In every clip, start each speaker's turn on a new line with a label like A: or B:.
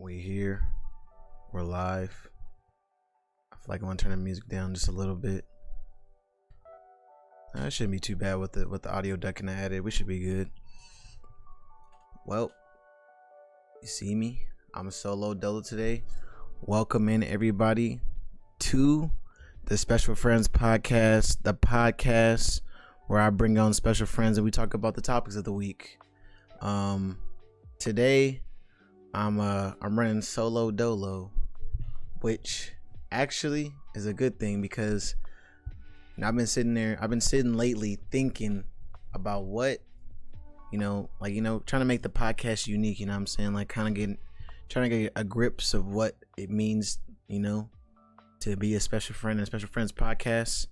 A: We here. We're live. I feel like I want to turn the music down just a little bit. It shouldn't be too bad with the audio ducking I added. We should be good. Well, you see me. I'm a solo dolo today. Welcome in everybody to the Special Friends Podcast, the podcast where I bring on special friends and we talk about the topics of the week. Today I'm running solo dolo, which actually is a good thing because I've been sitting lately thinking about what, trying to make the podcast unique, you know what I'm saying? Like trying to get a grips of what it means, to be a special friend and Special Friends Podcast.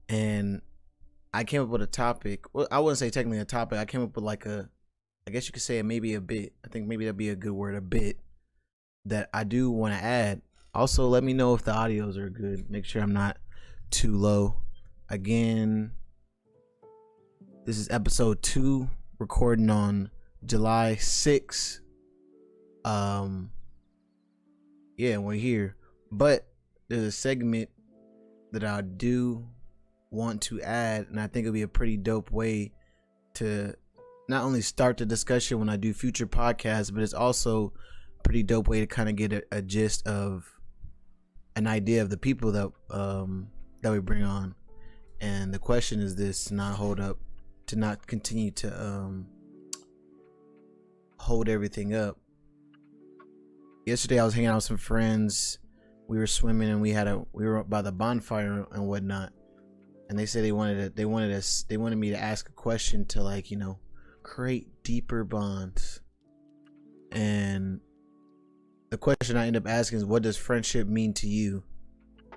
A: And I came up with a topic. Well, I wouldn't say technically a topic. I came up with I guess you could say maybe a bit. I think maybe that'd be a good word, a bit that I do want to add. Also, let me know if the audios are good. Make sure I'm not too low. Again, this is episode 2, recording on July 6th. We're here. But there's a segment that I do want to add, and I think it'll be a pretty dope way to not only start the discussion when I do future podcasts, but it's also a pretty dope way to kind of get a gist of an idea of the people that we bring on. And the question is this: to not continue to hold everything up. Yesterday I was hanging out with some friends. We were swimming and we were by the bonfire and whatnot. And they said they wanted me to ask a question to create deeper bonds. And the question I end up asking is, what does friendship mean to you?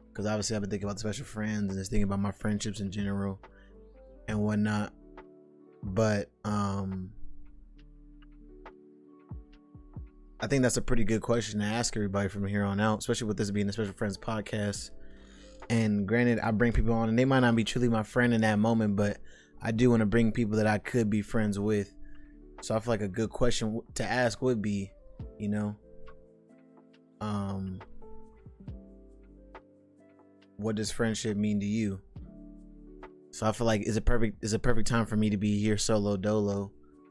A: Because obviously I've been thinking about the special friends and just thinking about my friendships in general and whatnot. But I think that's a pretty good question to ask everybody from here on out, especially with this being the Special Friends Podcast. And granted, I bring people on and they might not be truly my friend in that moment, but I do want to bring people that I could be friends with. So I feel like a good question to ask would be, what does friendship mean to you? So I feel like it's a perfect time for me to be here solo dolo,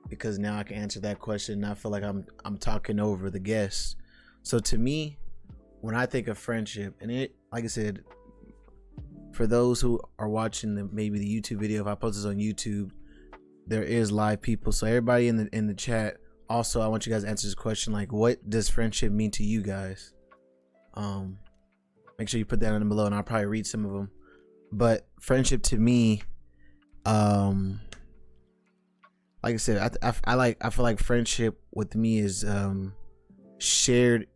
A: because now I can answer that question and I feel like I'm talking over the guests. So to me, when I think of friendship, and it, like I said, for those who are watching maybe the YouTube video, if I post this on YouTube, there is live people. So everybody in the chat, also I want you guys to answer this question, like, what does friendship mean to you guys? Make sure you put that in below and I'll probably read some of them. But friendship to me, like I said, I feel like friendship with me is shared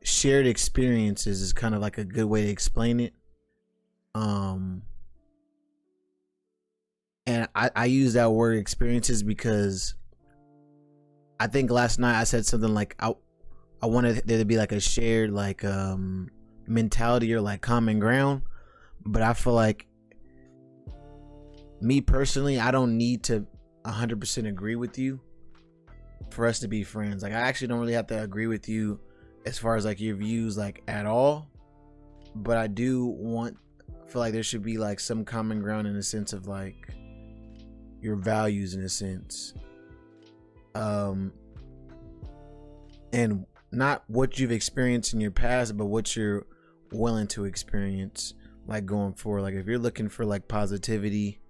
A: experiences is kind of like a good way to explain it. And I use that word experiences because I think last night I said something like I wanted there to be like a shared mentality or common ground, but I feel like, me personally, I don't need to 100% agree with you for us to be friends. Like, I actually don't really have to agree with you as far as your views at all, but I do feel like there should be some common ground in the sense of your values, in a sense, and not what you've experienced in your past, but what you're willing to experience going forward. If you're looking for positivity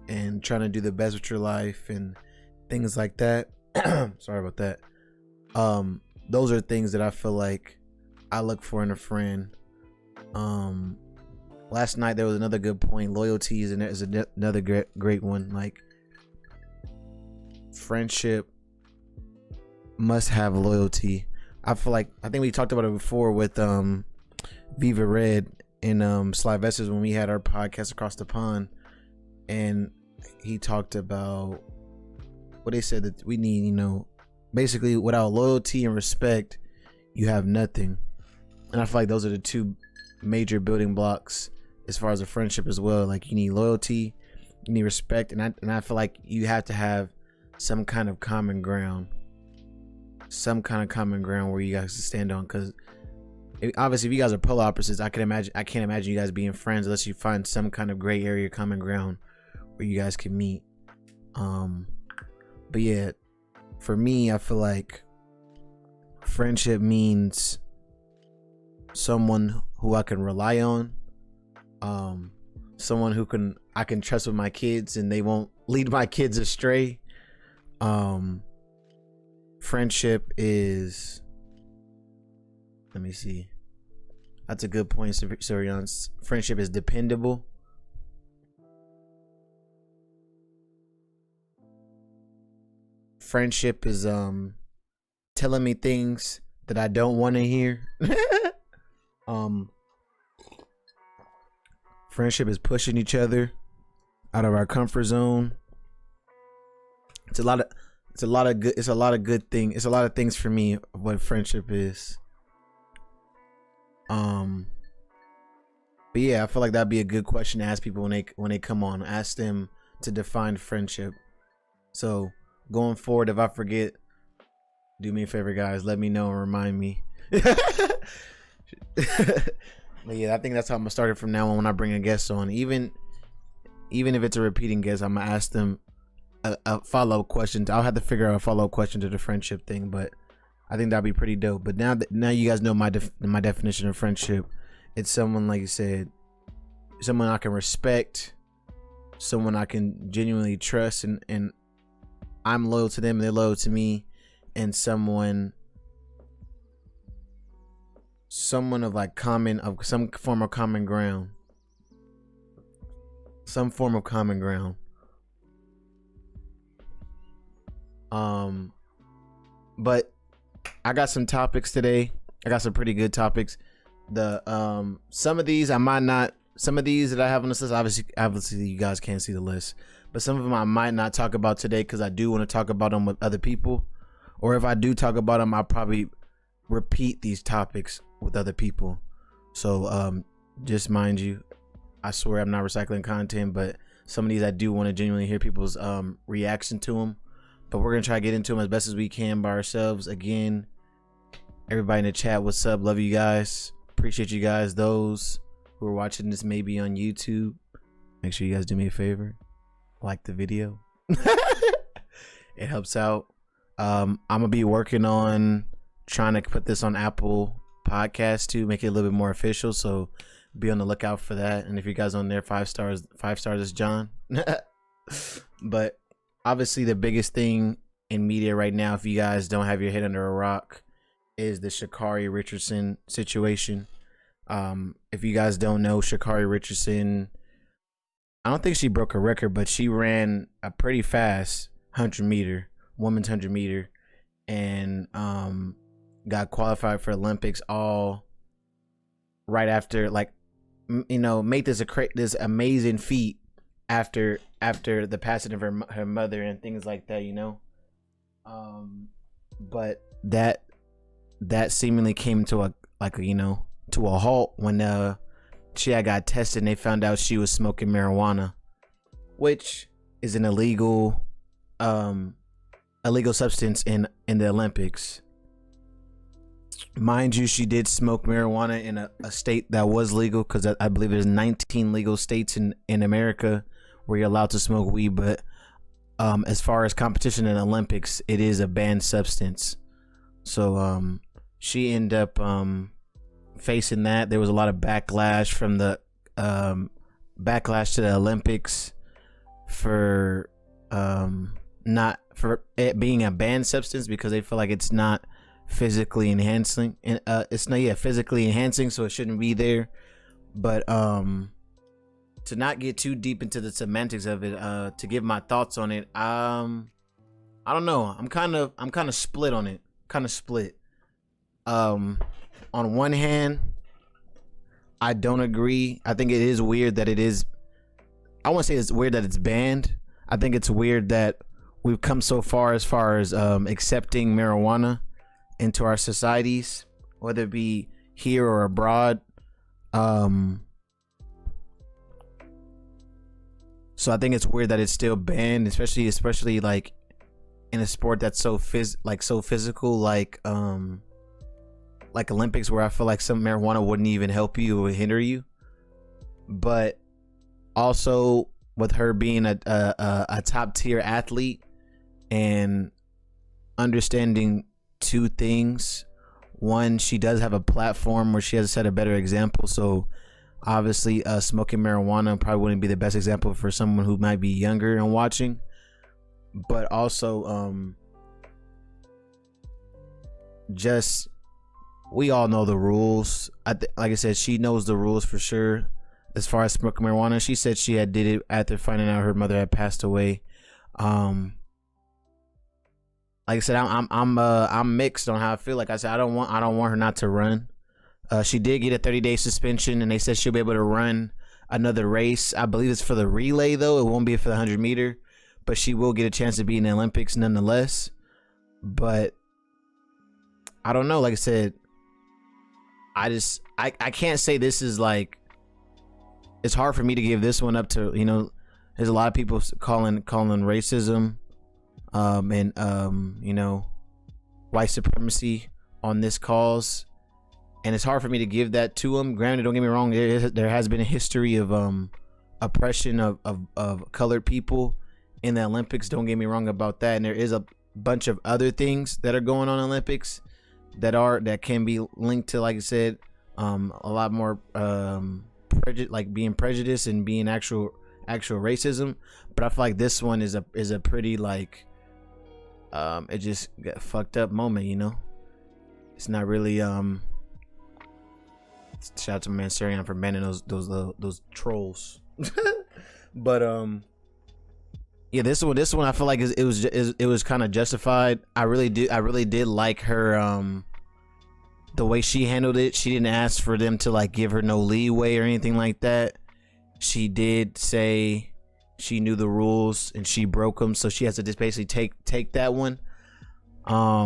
A: and trying to do the best with your life and things like that, sorry about that, those are things that I feel like I look for in a friend. Last night there was another good point. Loyalty is another great one. Friendship must have loyalty. I think we talked about it before with Viva Red and Sylvester's when we had our podcast Across the Pond, and he talked about what they said that we need, basically without loyalty and respect you have nothing. And I feel like those are the two major building blocks as far as a friendship as well. You need loyalty, you need respect, and I feel like you have to have some kind of common ground. some kind of common ground where you guys can stand on, because obviously if you guys are polar opposites, I can't imagine you guys being friends unless you find some kind of gray area common ground where you guys can meet. But yeah, for me, I feel like friendship means someone who I can rely on, someone who I can trust with my kids and they won't lead my kids astray. Friendship is, let me see, that's a good point, Sorian. Friendship is dependable. Friendship is telling me things that I don't want to hear. Friendship is pushing each other out of our comfort zone. It's a lot of good things for me, what friendship is. But yeah, I feel like that'd be a good question to ask people when they come on. Ask them to define friendship. So going forward, if I forget, do me a favor, guys. Let me know and remind me. But yeah, I think that's how I'm gonna start it from now on. When I bring a guest on, even if it's a repeating guest, I'm gonna ask them a follow-up question. I'll have to figure out a follow-up question to the friendship thing, but I think that'd be pretty dope. But now you guys know my definition of friendship. It's someone, like you said, someone I can respect, someone I can genuinely trust, and I'm loyal to them and they're loyal to me, and someone of like some form of common ground. But I got some topics today. I got some pretty good topics. Some of these that I have on this list, obviously you guys can't see the list, but some of them I might not talk about today because I do want to talk about them with other people, or if I do talk about them, I'll probably repeat these topics with other people. So just mind you, I swear I'm not recycling content, but some of these I do want to genuinely hear people's reaction to them. But we're gonna try to get into them as best as we can by ourselves. Again, everybody in the chat, what's up? Love you guys. Appreciate you guys. Those who are watching this maybe on YouTube, make sure you guys do me a favor, like the video. It helps out. I'm gonna be working on trying to put this on Apple Podcasts to make it a little bit more official, so be on the lookout for that. And if you guys on there, 5 stars is John. But obviously the biggest thing in media right now, if you guys don't have your head under a rock, is the Sha'carri Richardson situation. If you guys don't know, Sha'carri Richardson, I don't think she broke a record, but she ran a pretty fast 100-meter, women's 100-meter, and got qualified for Olympics all right after, like, made this amazing feat after the passing of her mother and things like that, but that seemingly came to a halt when she had got tested and they found out she was smoking marijuana, which is an illegal substance in the Olympics. Mind you, she did smoke marijuana in a state that was legal, because I believe there's 19 legal states in America where you're allowed to smoke weed, but as far as competition in Olympics, it is a banned substance. So she ended up facing that. There was a lot of backlash from the backlash to the Olympics for it being a banned substance, because they feel like it's not physically enhancing, and physically enhancing, so it shouldn't be there. But to not get too deep into the semantics of it, to give my thoughts on it, I don't know, I'm kind of split on it. On one hand, I don't agree. I think it is weird that it is, I won't say it's weird that it's banned. I think it's weird that we've come so far as accepting marijuana into our societies, whether it be here or abroad. So I think it's weird that it's still banned, especially like in a sport that's so physical, like Olympics, where I feel like some marijuana wouldn't even help you or hinder you. But also with her being a top tier athlete and understanding two things. One, she does have a platform where she has set a better example. So obviously smoking marijuana probably wouldn't be the best example for someone who might be younger and watching. But also just, we all know the rules. Like I said, she knows the rules for sure. As far as smoking marijuana, she said she had did it after finding out her mother had passed away. Like I said, I'm mixed on how I feel. Like I said, I don't want her not to run. She did get a 30-day suspension, and they said she'll be able to run another race. I believe it's for the relay though. It won't be for the 100-meter, but she will get a chance to be in the Olympics nonetheless. But I don't know. Like I said, I can't say this is like. It's hard for me to give this one up to, there's a lot of people calling racism and white supremacy on this cause, and it's hard for me to give that to them. Granted, don't get me wrong, there has been a history of oppression of colored people in the Olympics. Don't get me wrong about that, and there is a bunch of other things that are going on in Olympics that can be linked to, like I said, a lot more like being prejudiced and being actual racism. But I feel like this one is a pretty like it just got fucked up moment. It's not really shout out to my man Sarian for banning those trolls. But yeah, this one I feel like it was kind of justified. I really did like her the way she handled it. She didn't ask for them to like give her no leeway or anything like that. She did say she knew the rules and she broke them, so she has to just basically take that one. My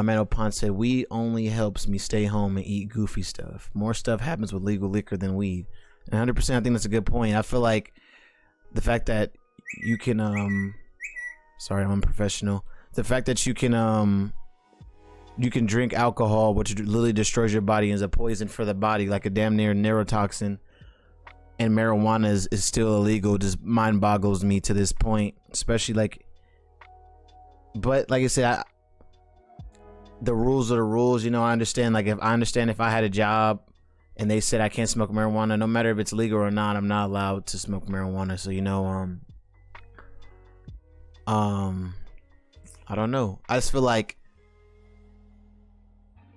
A: man Opon said, weed only helps me stay home and eat goofy stuff. More stuff happens with legal liquor than weed. And 100%, I think that's a good point. I feel like the fact that you can sorry, I'm unprofessional. The fact that you can drink alcohol, which literally destroys your body and is a poison for the body, like a damn near neurotoxin, and marijuana is still illegal, just mind boggles me to this point. Especially but like I said, the rules are the rules. I understand. Like if I had a job and they said I can't smoke marijuana, no matter if it's legal or not, I'm not allowed to smoke marijuana. So I don't know. I just feel like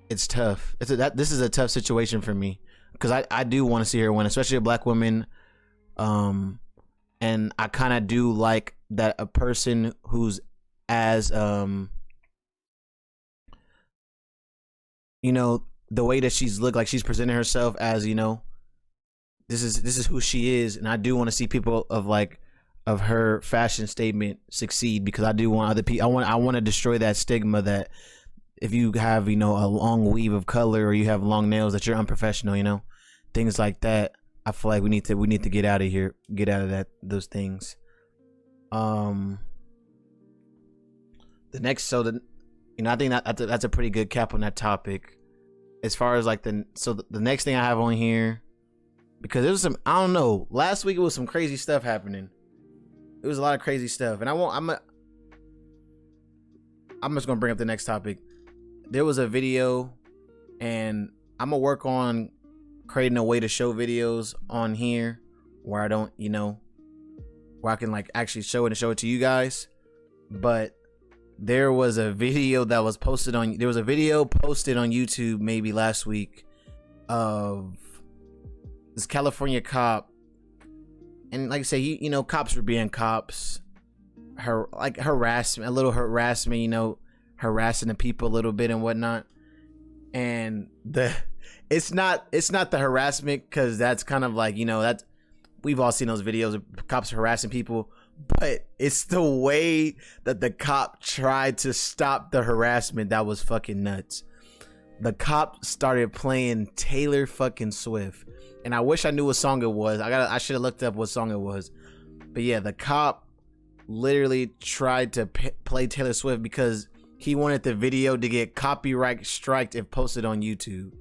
A: it's tough. This is a tough situation for me, because I do want to see her win, especially a black woman. And I kind of do like that a person who's as the way that she's looked, like she's presenting herself as, this is who she is, and I do want to see people of her fashion statement succeed, because I do want other people. I want to destroy that stigma that if you have a long weave of color or you have long nails that you're unprofessional, things like that. I feel like we need to get out of here, get out of those things. The next, I think that's a pretty good cap on that topic. As far as the next thing I have on here, because there was some, I don't know, last week it was some crazy stuff happening. It was a lot of crazy stuff, and I'm just gonna bring up the next topic. There was a video, and I'm gonna work on creating a way to show videos on here where I don't, where I can actually show it to you guys. But there was a video that was posted on YouTube maybe last week of this California cop. And like I say, cops were being cops, harassment, a little harassment, harassing the people a little bit and whatnot. And it's not the harassment, because that's kind of that we've all seen those videos of cops harassing people, but it's the way that the cop tried to stop the harassment that was fucking nuts. The cop started playing Taylor fucking Swift. And I wish I knew what song it was. I should have looked up what song it was. But yeah, the cop literally tried to play Taylor Swift because he wanted the video to get copyright striked if posted on YouTube.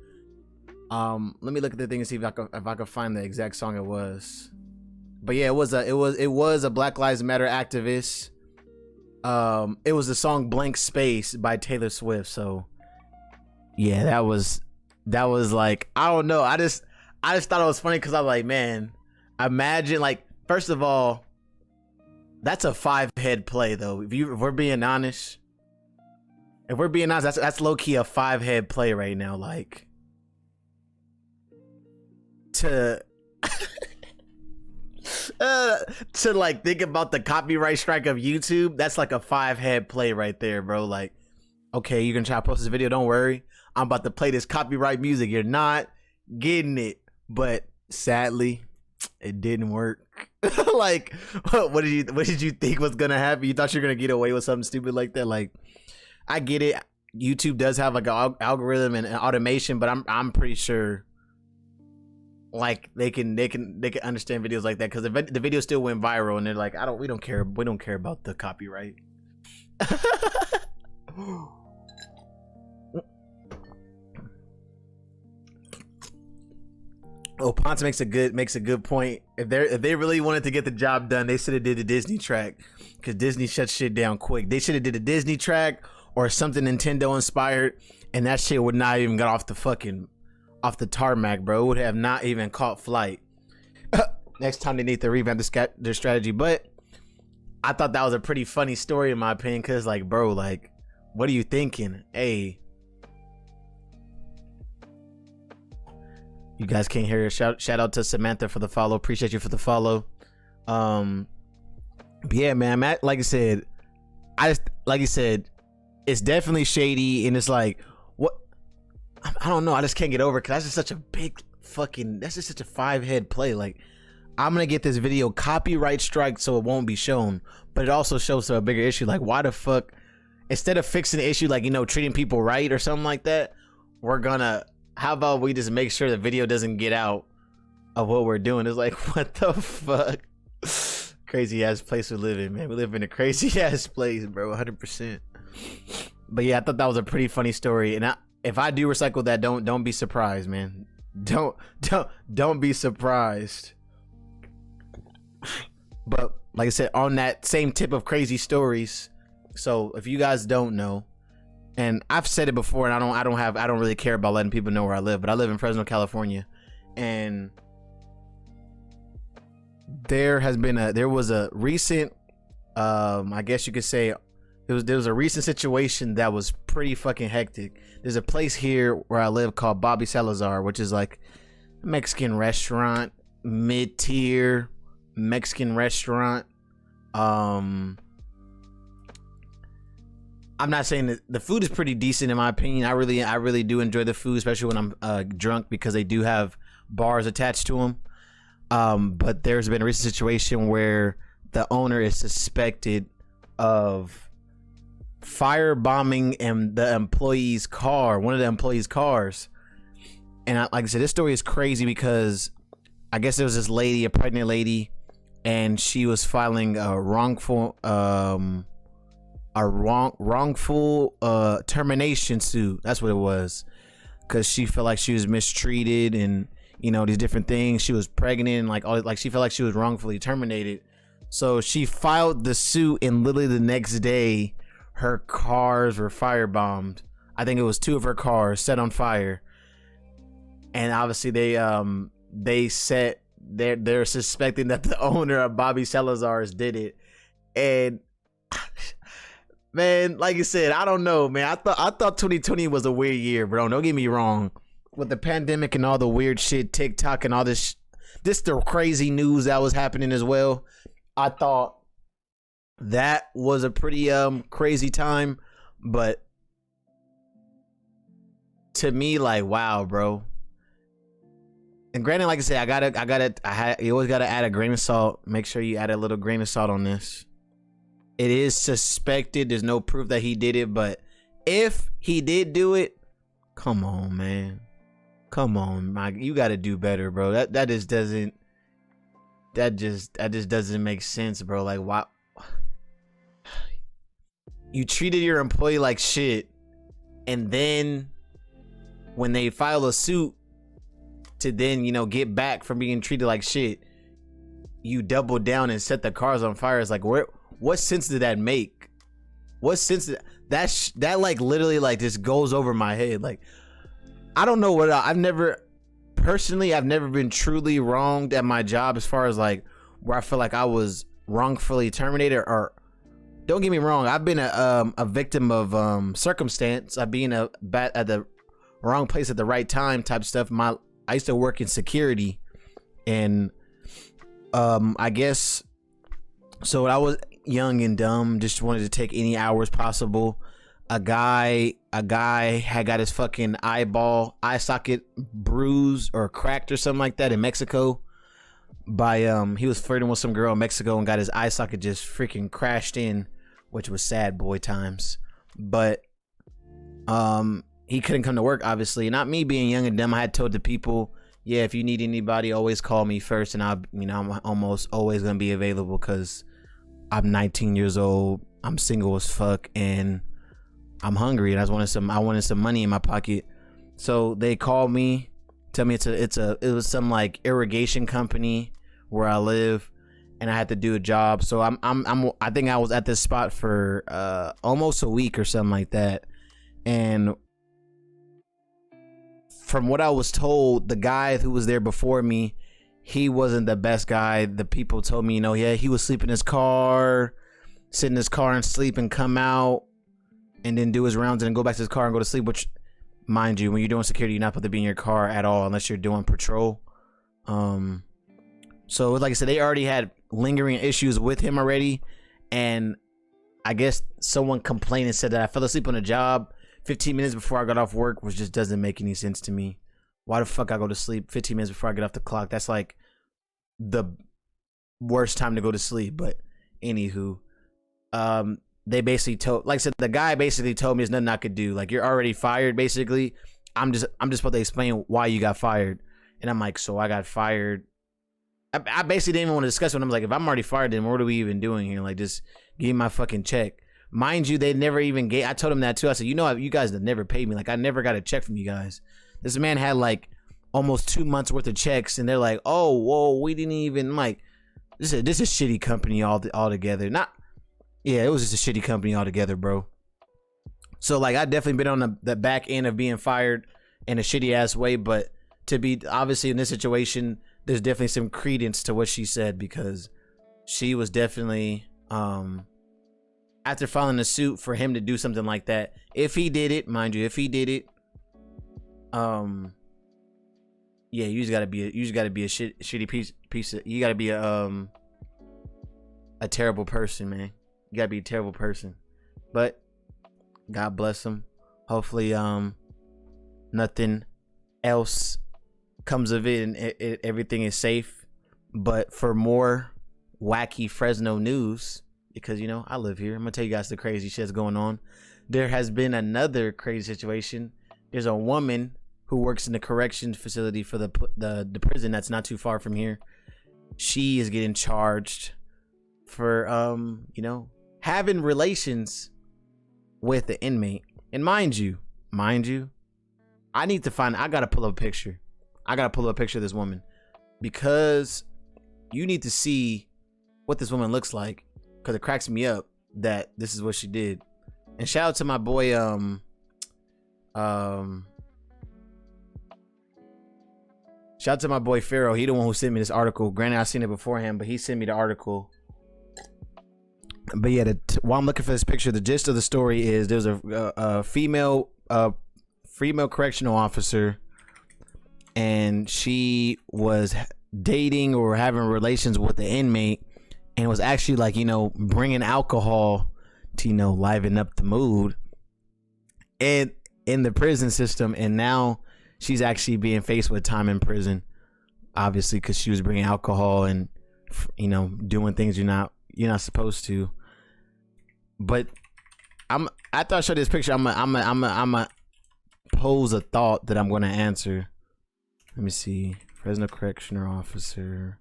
A: Let me look at the thing and see if I can find the exact song it was. But yeah, it was a Black Lives Matter activist. It was the song Blank Space by Taylor Swift. So yeah, that was like, I don't know. I just thought it was funny because I'm like, man, imagine, like, first of all, that's a 5-head play though. If we're being honest, that's low key a 5-head play right now. Like, to to like think about the copyright strike of YouTube, that's like a 5-head play right there, bro. Like, okay, you're gonna try to post this video, don't worry, I'm about to play this copyright music, you're not getting it. But sadly, it didn't work. Like, what did you think was gonna happen? You thought you were gonna get away with something stupid like that? Like, I get it, YouTube does have like an algorithm and automation, but I'm pretty sure like they can understand videos like that, because the video still went viral and they're like, we don't care about the copyright. Oh, Ponce makes a good point. If they really wanted to get the job done, they should have did the Disney track, because Disney shuts shit down quick. They should have did a Disney track or something Nintendo inspired, and that shit would not even got off the tarmac, bro. It would have not even caught flight. Next time they need to revamp their strategy. But I thought that was a pretty funny story in my opinion, because like, bro, like, what are you thinking? Hey, you guys can't hear it. Shout out to Samantha for the follow. Appreciate you for the follow. But yeah, man, like I said, it's definitely shady, and it's like, what? I don't know. I just can't get over it, because that's just such a big that's just such a 5-head play. Like, I'm gonna get this video copyright strike so it won't be shown, but it also shows to a bigger issue. Like, why the fuck, instead of fixing the issue, like, you know, treating people right or something like that, how about we just make sure the video doesn't get out of what we're doing? It's like, what the fuck? Crazy ass place we live in, man. We live in a crazy ass place, bro. 100%. But yeah, I thought that was a pretty funny story, and if I do recycle that, don't be surprised, man. Don't be surprised. But like I said, on that same tip of crazy stories, so if you guys don't know, and I've said it before, and I don't really care about letting people know where I live, but I live in Fresno, California, and there was a recent, I guess you could say, there was a recent situation that was pretty fucking hectic. There's a place here where I live called Bobby Salazar, which is like a Mexican restaurant, mid-tier Mexican restaurant. I'm not saying that the food is pretty decent in my opinion. I really do enjoy the food, especially when I'm drunk, because they do have bars attached to them. But there's been a recent situation where the owner is suspected of firebombing one of the employees' cars. And like I said, this story is crazy because I guess there was this lady, a pregnant lady, and she was filing a wrongful termination suit. That's what it was, because she felt like she was mistreated and, you know, these different things. She was pregnant, and she felt like she was wrongfully terminated. So she filed the suit, and literally the next day her cars were firebombed. I think it was 2 of her cars set on fire, and obviously they're suspecting that the owner of Bobby Salazar's did it. And man, like you said, I don't know, man. I thought 2020 was a weird year, bro. Don't get me wrong. With the pandemic and all the weird shit, TikTok and all this the crazy news that was happening as well, I thought that was a pretty crazy time. But to me, like, wow, bro. And granted, like I said, you always gotta add a grain of salt. Make sure you add a little grain of salt on this. It is suspected. There's no proof that he did it, but if he did do it, come on, man. Come on, Mike. You gotta do better, bro. That just doesn't. that just doesn't make sense, bro. Like, why you treated your employee like shit, and then when they file a suit to then, you know, get back from being treated like shit, you double down and set the cars on fire. It's like, what sense did that make? What sense did that like literally like just goes over my head? Like, I don't know what I've never been truly wronged at my job as far as like where I feel like I was wrongfully terminated. Or don't get me wrong, I've been a victim of circumstance. I've been at the wrong place at the right time type stuff. I used to work in security, and I guess so. I was young and dumb, just wanted to take any hours possible. A guy had got his fucking eye socket bruised or cracked or something like that in Mexico by he was flirting with some girl in Mexico and got his eye socket just freaking crashed in, which was sad boy times. But he couldn't come to work, obviously. Not me being young and dumb. I had told the people, yeah, if you need anybody, always call me first, and I'm almost always gonna be available because I'm 19 years old, I'm single as fuck, and I'm hungry, and I wanted some money in my pocket. So they called me, tell me it was some like irrigation company where I live, and I had to do a job. So I think I was at this spot for almost a week or something like that. And from what I was told, the guy who was there before me, he wasn't the best guy. The people told me, you know, yeah, he would sleep in his car, sit in his car and sleep and come out and then do his rounds and then go back to his car and go to sleep, which, mind you, when you're doing security, you're not supposed to be in your car at all unless you're doing patrol. So like I said, they already had lingering issues with him already, and I guess someone complained and said that I fell asleep on the job 15 minutes before I got off work, which just doesn't make any sense to me. Why the fuck I go to sleep 15 minutes before I get off the clock? That's like the worst time to go to sleep. But anywho, they basically told, like I said, the guy basically told me there's nothing I could do. Like, you're already fired, basically. I'm just supposed to explain why you got fired. And I'm like, so I got fired. I basically didn't even want to discuss it. I'm like, if I'm already fired, then what are we even doing here? Like, just give me my fucking check. Mind you, they never even gave, I told him that too. I said, you know, you guys have never paid me. Like, I never got a check from you guys. This man had like almost 2 months worth of checks, and they're like, oh, whoa, we didn't even, I'm like, this is a shitty company altogether. Yeah, it was just a shitty company altogether, bro. So like, I definitely been on the back end of being fired in a shitty ass way, but to be obviously in this situation, there's definitely some credence to what she said, because she was definitely after filing a suit for him to do something like that. If he did it, mind you, if he did it, yeah, you just gotta be a shitty piece of, you gotta be a terrible person, man. You gotta be a terrible person. But God bless him. Hopefully nothing else comes of it, and everything is safe. But for more wacky Fresno news, because you know I live here, I'm gonna tell you guys the crazy shit that's going on. There has been another crazy situation. There's a woman who works in the corrections facility for the prison that's not too far from here. She is getting charged for you know, having relations with the inmate. And mind you, I gotta pull up a picture. I gotta pull up a picture of this woman, because you need to see what this woman looks like, because it cracks me up that this is what she did. And shout out to my boy shout out to my boy Pharaoh. He the one who sent me this article. Granted, I seen it beforehand, but he sent me the article. But yeah, while I'm looking for this picture, the gist of the story is there's a female correctional officer, and she was dating or having relations with the inmate, and was actually, like, you know, bringing alcohol to, you know, liven up the mood and in the prison system. And now she's actually being faced with time in prison, obviously, because she was bringing alcohol and, you know, doing things you're not supposed to. But after I show this picture, I'm a pose a thought that I'm going to answer. Let me see. Fresno correctional officer.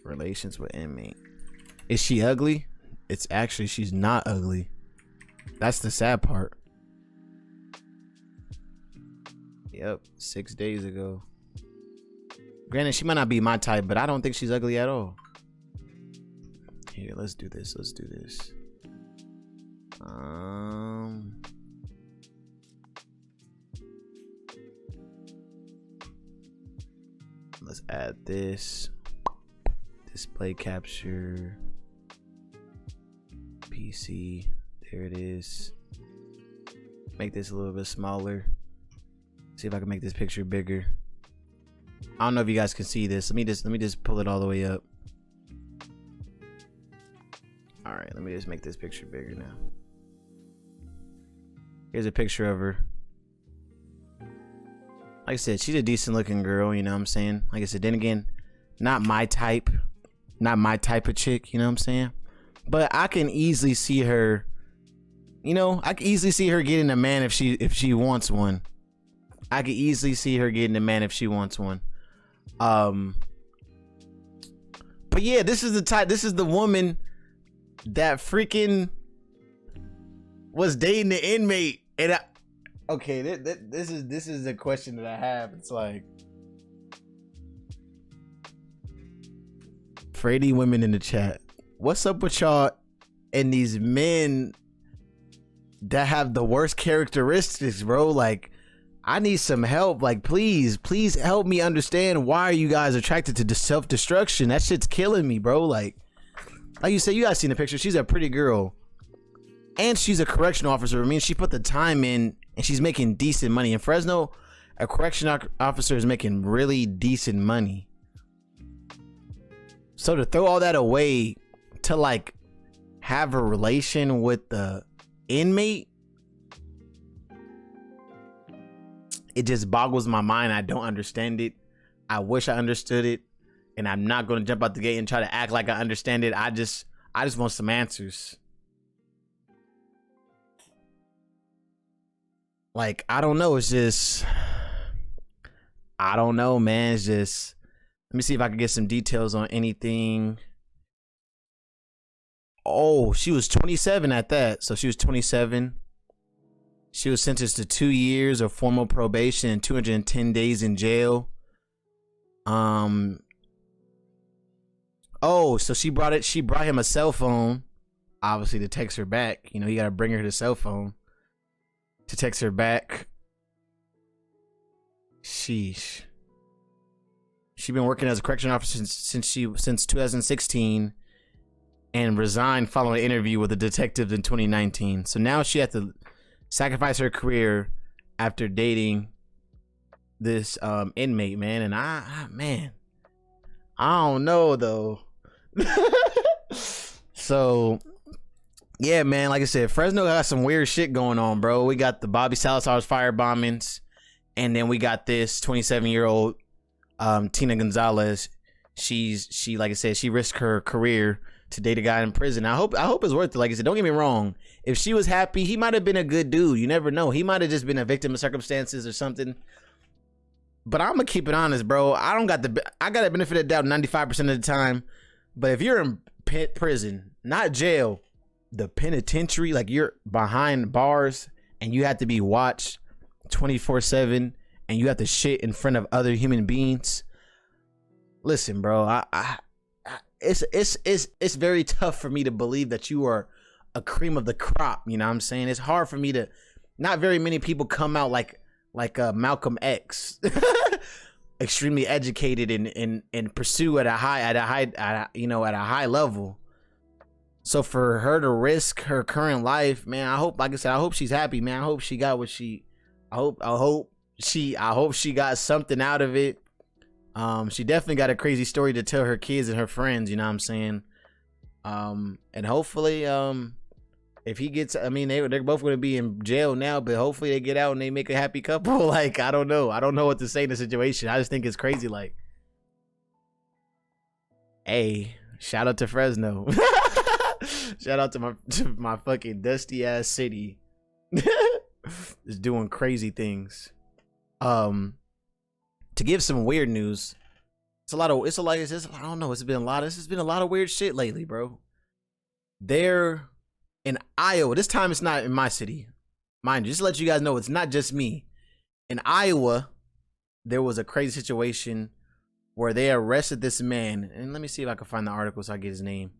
A: Relations with inmate. Is she ugly? It's actually, she's not ugly. That's the sad part. Yep, 6 days ago. Granted, she might not be my type, but I don't think she's ugly at all. Here, let's do this. Let's do this. Let's add this. Display capture. PC. There it is. Make this a little bit smaller. See if I can make this picture bigger. I don't know if you guys can see this. Let me just pull it all the way up. All right, let me just make this picture bigger now. Here's a picture of her. Like I said, she's a decent looking girl, you know what I'm saying? Like I said, then again, not my type. Not my type of chick, you know what I'm saying? But I can easily see her, you know, I can easily see her getting a man if she wants one. I could easily see her getting a man if she wants one. But yeah, this is the type, this is the woman that freaking was dating the inmate. And okay, this is the question that I have. It's like, for any women in the chat, what's up with y'all and these men that have the worst characteristics, bro? Like, I need some help. Like, please help me understand, why are you guys attracted to self-destruction? That shit's killing me, bro. Like you said, you guys seen the picture. She's a pretty girl, and she's a correctional officer. I mean, she put the time in, and she's making decent money in Fresno. A correction officer is making really decent money. So to throw all that away to like have a relation with the inmate, it just boggles my mind. I don't understand it. I wish I understood it, and I'm not going to jump out the gate and try to act like I understand it. I just want some answers. Like, I don't know. It's just, I don't know, man. It's just, let me see if I can get some details on anything. Oh, she was 27 at that. So she was 27. She was sentenced to 2 years of formal probation and 210 days in jail. Oh, so she brought him a cell phone, obviously, to text her back. You know, you gotta bring her the cell phone to text her back. Sheesh. She's been working as a correction officer since 2016, and resigned following an interview with a detective in 2019. So now she had to sacrifice her career after dating this inmate, man. And I don't know though. So yeah, man, like I said, Fresno got some weird shit going on, bro. We got the Bobby Salazar's fire bombings, and then we got this 27-year-old Tina Gonzalez. She like I said, she risked her career to date a guy in prison. I hope it's worth it. Like I said, don't get me wrong. If she was happy, he might have been a good dude. You never know. He might have just been a victim of circumstances or something. But I'm gonna keep it honest, bro. I got the benefit of the doubt 95% of the time. But if you're in prison, not jail, the penitentiary, like you're behind bars and you have to be watched 24/7, and you have to shit in front of other human beings. Listen, bro, it's very tough for me to believe that you are a cream of the crop. You know what I'm saying? It's hard for me to, not very many people come out like Malcolm X, extremely educated and pursue at a high level. So for her to risk her current life, man, I hope, like I said, I hope she's happy, man. I hope she got what she, I hope she got something out of it. She definitely got a crazy story to tell her kids and her friends, you know what I'm saying? And hopefully, if he gets, I mean, they're both going to be in jail now, but hopefully they get out and they make a happy couple. Like, I don't know what to say in the situation. I just think it's crazy. Like, hey, shout out to Fresno. Shout out to my fucking dusty ass city. Just doing crazy things. To give some weird news, I don't know. It's been a lot. This has been a lot of weird shit lately, bro. They're in Iowa. This time it's not in my city. Mind you, just to let you guys know, it's not just me. In Iowa, there was a crazy situation where they arrested this man. And let me see if I can find the article so I get his name.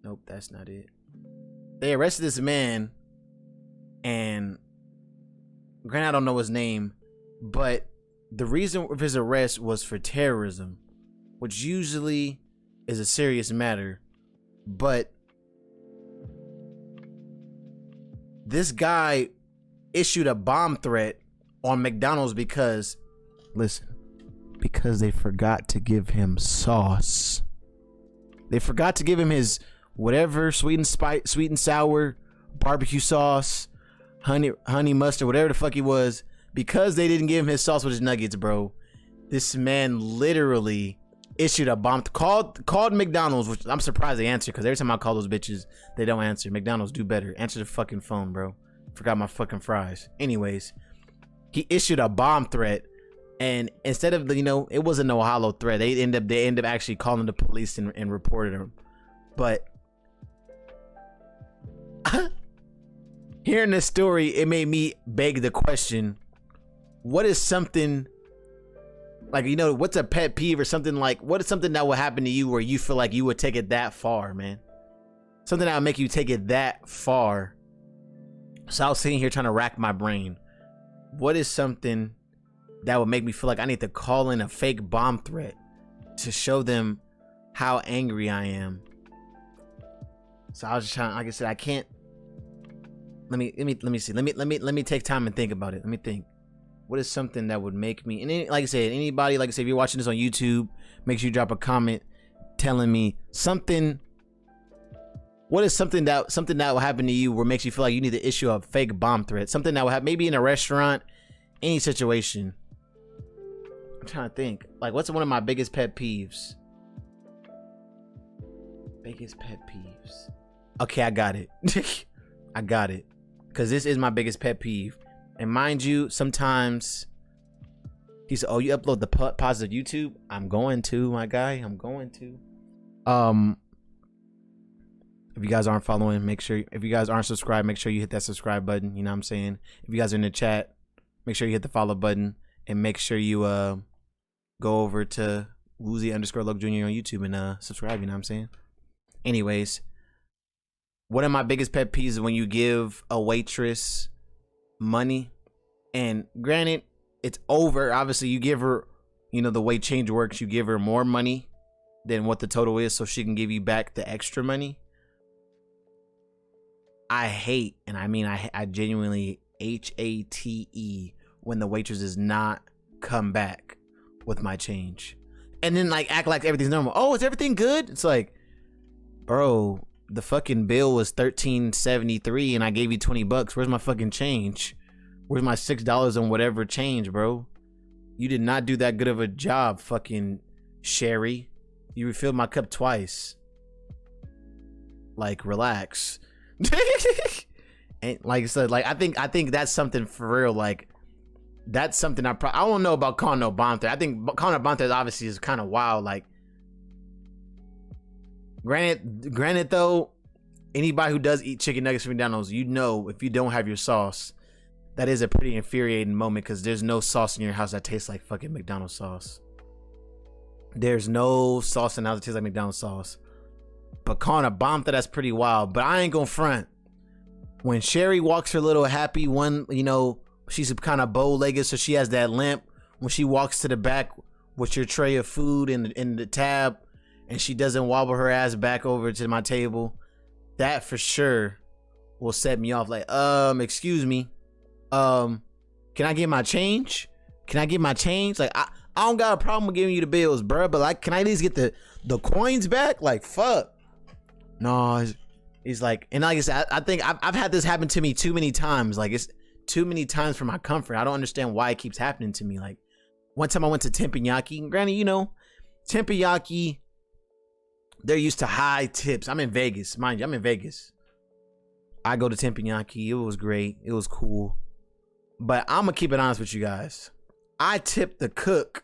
A: Nope, that's not it. They arrested this man, and granted, I don't know his name, but the reason of his arrest was for terrorism, which usually is a serious matter. But this guy issued a bomb threat on McDonald's because they forgot to give him sauce. They forgot to give him his whatever sweet and sour barbecue sauce, honey mustard, whatever the fuck he was. Because they didn't give him his sauce with his nuggets, bro. This man literally issued a bomb. Called McDonald's, which I'm surprised they answer, because every time I call those bitches, they don't answer. McDonald's, do better. Answer the fucking phone, bro. Forgot my fucking fries. Anyways, he issued a bomb threat, and instead of, it wasn't no hollow threat. They end up actually calling the police and reported him. But hearing this story, it made me beg the question: what is something like, what's a pet peeve or something like, what is something that will happen to you where you feel like you would take it that far, man? Something that would make you take it that far. So I was sitting here trying to rack my brain. What is something that would make me feel like I need to call in a fake bomb threat to show them how angry I am? So I was just trying, like I said, I can't. Let me see. Let me take time and think about it. Let me think. What is something that would make me, and like I said, anybody, like I said, if you're watching this on YouTube, make sure you drop a comment telling me something. What is something that will happen to you where it makes you feel like you need to issue a fake bomb threat? Something that will happen maybe in a restaurant, any situation. I'm trying to think. Like, what's one of my biggest pet peeves? Biggest pet peeves. Okay, I got it. I got it. Because this is my biggest pet peeve. And mind you, sometimes he said, "Oh, you upload the positive YouTube?" I'm going to, my guy. I'm going to. If you guys aren't following, make sure. If you guys aren't subscribed, make sure you hit that subscribe button. You know what I'm saying? If you guys are in the chat, make sure you hit the follow button, and make sure you go over to Woozy_Loc Jr. on YouTube and subscribe. You know what I'm saying? Anyways, one of my biggest pet peeves is when you give a waitress money, and granted, it's over. Obviously, you give her, the way change works, you give her more money than what the total is so she can give you back the extra money. I hate, and I mean I genuinely hate when the waitress does not come back with my change and then like act like everything's normal. Oh, is everything good? It's like, bro, the fucking bill was $13.73 and I gave you $20. Where's my fucking change? Where's my $6 on whatever change, bro? You did not do that good of a job, fucking Sherry. You refilled my cup twice. Like, relax. And like I said, like I think that's something for real. Like, that's something I don't know about calling no bomb threat. I think calling a bomb threat obviously is kind of wild. Like, Granted though, anybody who does eat chicken nuggets from McDonald's, if you don't have your sauce, that is a pretty infuriating moment, because there's no sauce in your house that tastes like fucking McDonald's sauce. There's no sauce in the house that tastes like McDonald's sauce. But calling a bomb threat, that's pretty wild. But I ain't gonna front. When Sherry walks her little happy one, she's kind of bow-legged, so she has that limp. When she walks to the back with your tray of food in the tab, and she doesn't wobble her ass back over to my table, that for sure will set me off. Like, excuse me, can I get my change? Can I get my change? Like, I don't got a problem with giving you the bills, bro, but like, can I at least get the coins back? Like, fuck. No, he's like, and like I said, I think I've had this happen to me too many times. Like, it's too many times for my comfort. I don't understand why it keeps happening to me. Like, one time I went to Teppanyaki, and granted, Teppanyaki, they're used to high tips. I'm in Vegas, mind you. I'm in Vegas. I go to Teppanyaki. It was great. It was cool. But I'm gonna keep it honest with you guys. I tipped the cook